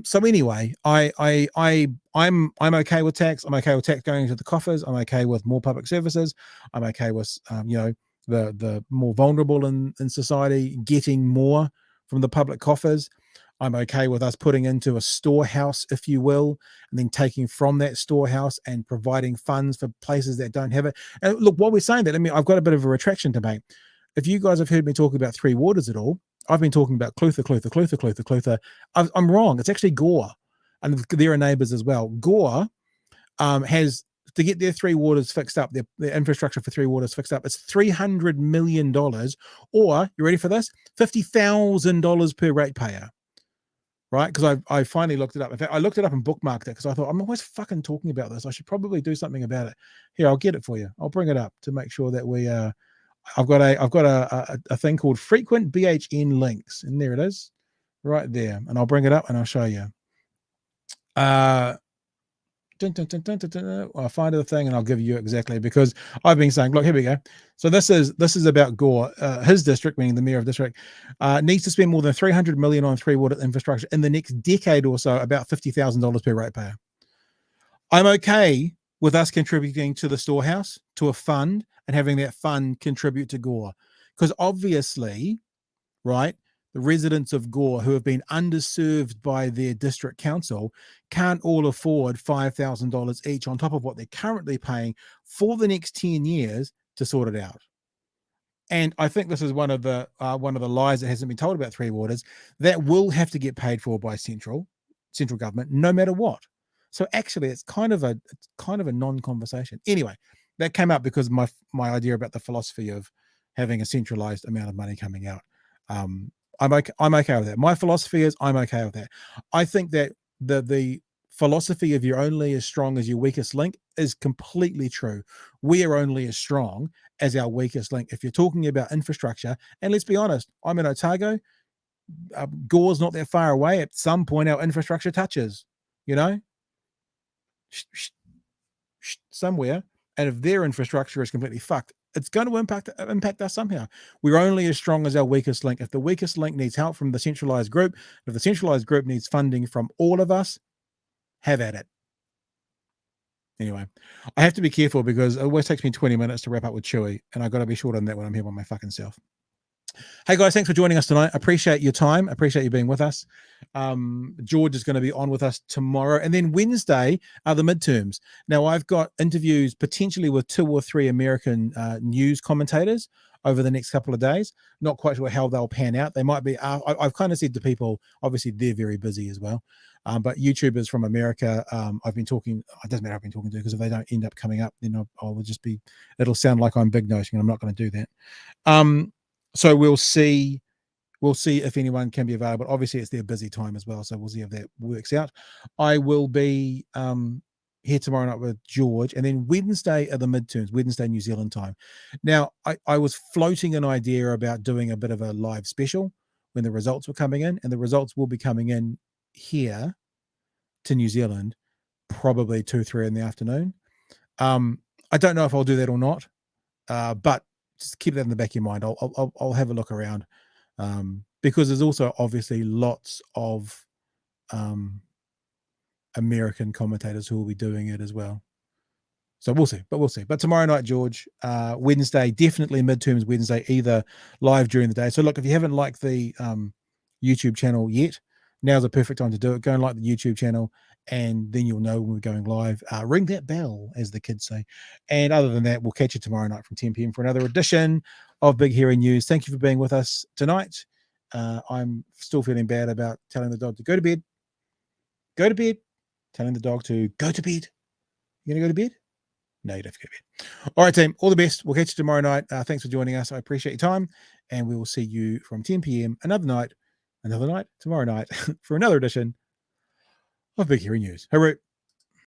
So anyway, I'm okay with tax. I'm okay with tax going into the coffers. I'm okay with more public services. I'm okay with the more vulnerable in society getting more from the public coffers. I'm okay with us putting into a storehouse, if you will, and then taking from that storehouse and providing funds for places that don't have it. And look, while we're saying that, I've got a bit of a retraction to make. If you guys have heard me talking about Three Waters at all, I've been talking about Clutha. I'm wrong. It's actually Gore, and their neighbours as well. Gore has, to get their Three Waters fixed up, their infrastructure for Three Waters fixed up, it's $300 million, or, you ready for this? $50,000 per ratepayer. Right? Because I finally looked it up. In fact, I looked it up and bookmarked it because I thought, I'm always fucking talking about this. I should probably do something about it. Here, I'll get it for you. I'll bring it up to make sure that we I've got a thing called frequent BHN links, and there it is, right there. And I'll bring it up and I'll show you. I'll find the thing and I'll give you exactly, because I've been saying, look, here we go. So this is about Gore. His district, meaning the mayor of district, needs to spend more than $300 million on Three Water infrastructure in the next decade or so, about $50,000 per ratepayer. I'm okay with us contributing to the storehouse, to a fund, and having that fund contribute to Gore, because obviously, right, the residents of Gore who have been underserved by their district council can't all afford $5,000 each on top of what they're currently paying for the next 10 years to sort it out. And I think this is one of the lies that hasn't been told about Three Waters, that will have to get paid for by central government, no matter what. So actually, it's kind of a non-conversation. Anyway, that came up because my idea about the philosophy of having a centralized amount of money coming out. I'm okay with that. My philosophy is I'm okay with that. I think that the philosophy of you're only as strong as your weakest link is completely true. We are only as strong as our weakest link. If you're talking about infrastructure, and let's be honest, I'm in Otago, Gore's not that far away. At some point, our infrastructure touches, somewhere. And if their infrastructure is completely fucked, it's going to impact us somehow. We're only as strong as our weakest link. If the weakest link needs help from the centralized group, if the centralized group needs funding from all of us, have at it. Anyway, I have to be careful because it always takes me 20 minutes to wrap up with Chewy, and I've got to be short on that when I'm here by my fucking self. Hey guys, thanks for joining us tonight. I appreciate your time. I appreciate you being with us. George is going to be on with us tomorrow. And then Wednesday are the midterms. Now, I've got interviews potentially with 2 or 3 American news commentators over the next couple of days. Not quite sure how they'll pan out. They might be, I've kind of said to people, obviously they're very busy as well. But YouTubers from America, I've been talking, it doesn't matter who I've been talking to, because if they don't end up coming up, then I will just be, it'll sound like I'm big nosing, and I'm not going to do that. So we'll see if anyone can be available. Obviously, it's their busy time as well, so we'll see if that works out. I will be here tomorrow night with George, and then Wednesday are the midterms, Wednesday New Zealand time. Now, I was floating an idea about doing a bit of a live special when the results were coming in, and the results will be coming in here to New Zealand probably 2-3 in the afternoon. I don't know if I'll do that or not, but just keep that in the back of your mind. I'll have a look around, because there's also obviously lots of American commentators who will be doing it as well. So we'll see. But tomorrow night, George, Wednesday, definitely midterms Wednesday, either live during the day. So look, if you haven't liked the YouTube channel yet, now's a perfect time to do it. Go and like the YouTube channel, and then you'll know when we're going live. Ring that bell, as the kids say. And other than that, we'll catch you tomorrow night from 10 p.m. for another edition of Big Hairy News. Thank you for being with us tonight. I'm still feeling bad about telling the dog to go to bed. Go to bed. Telling the dog to go to bed. You going to go to bed? No, you don't have to go to bed. All right, team. All the best. We'll catch you tomorrow night. Thanks for joining us. I appreciate your time. And we will see you from 10 p.m. another night, tomorrow night, for another edition of Big Hairy News. Hooroo.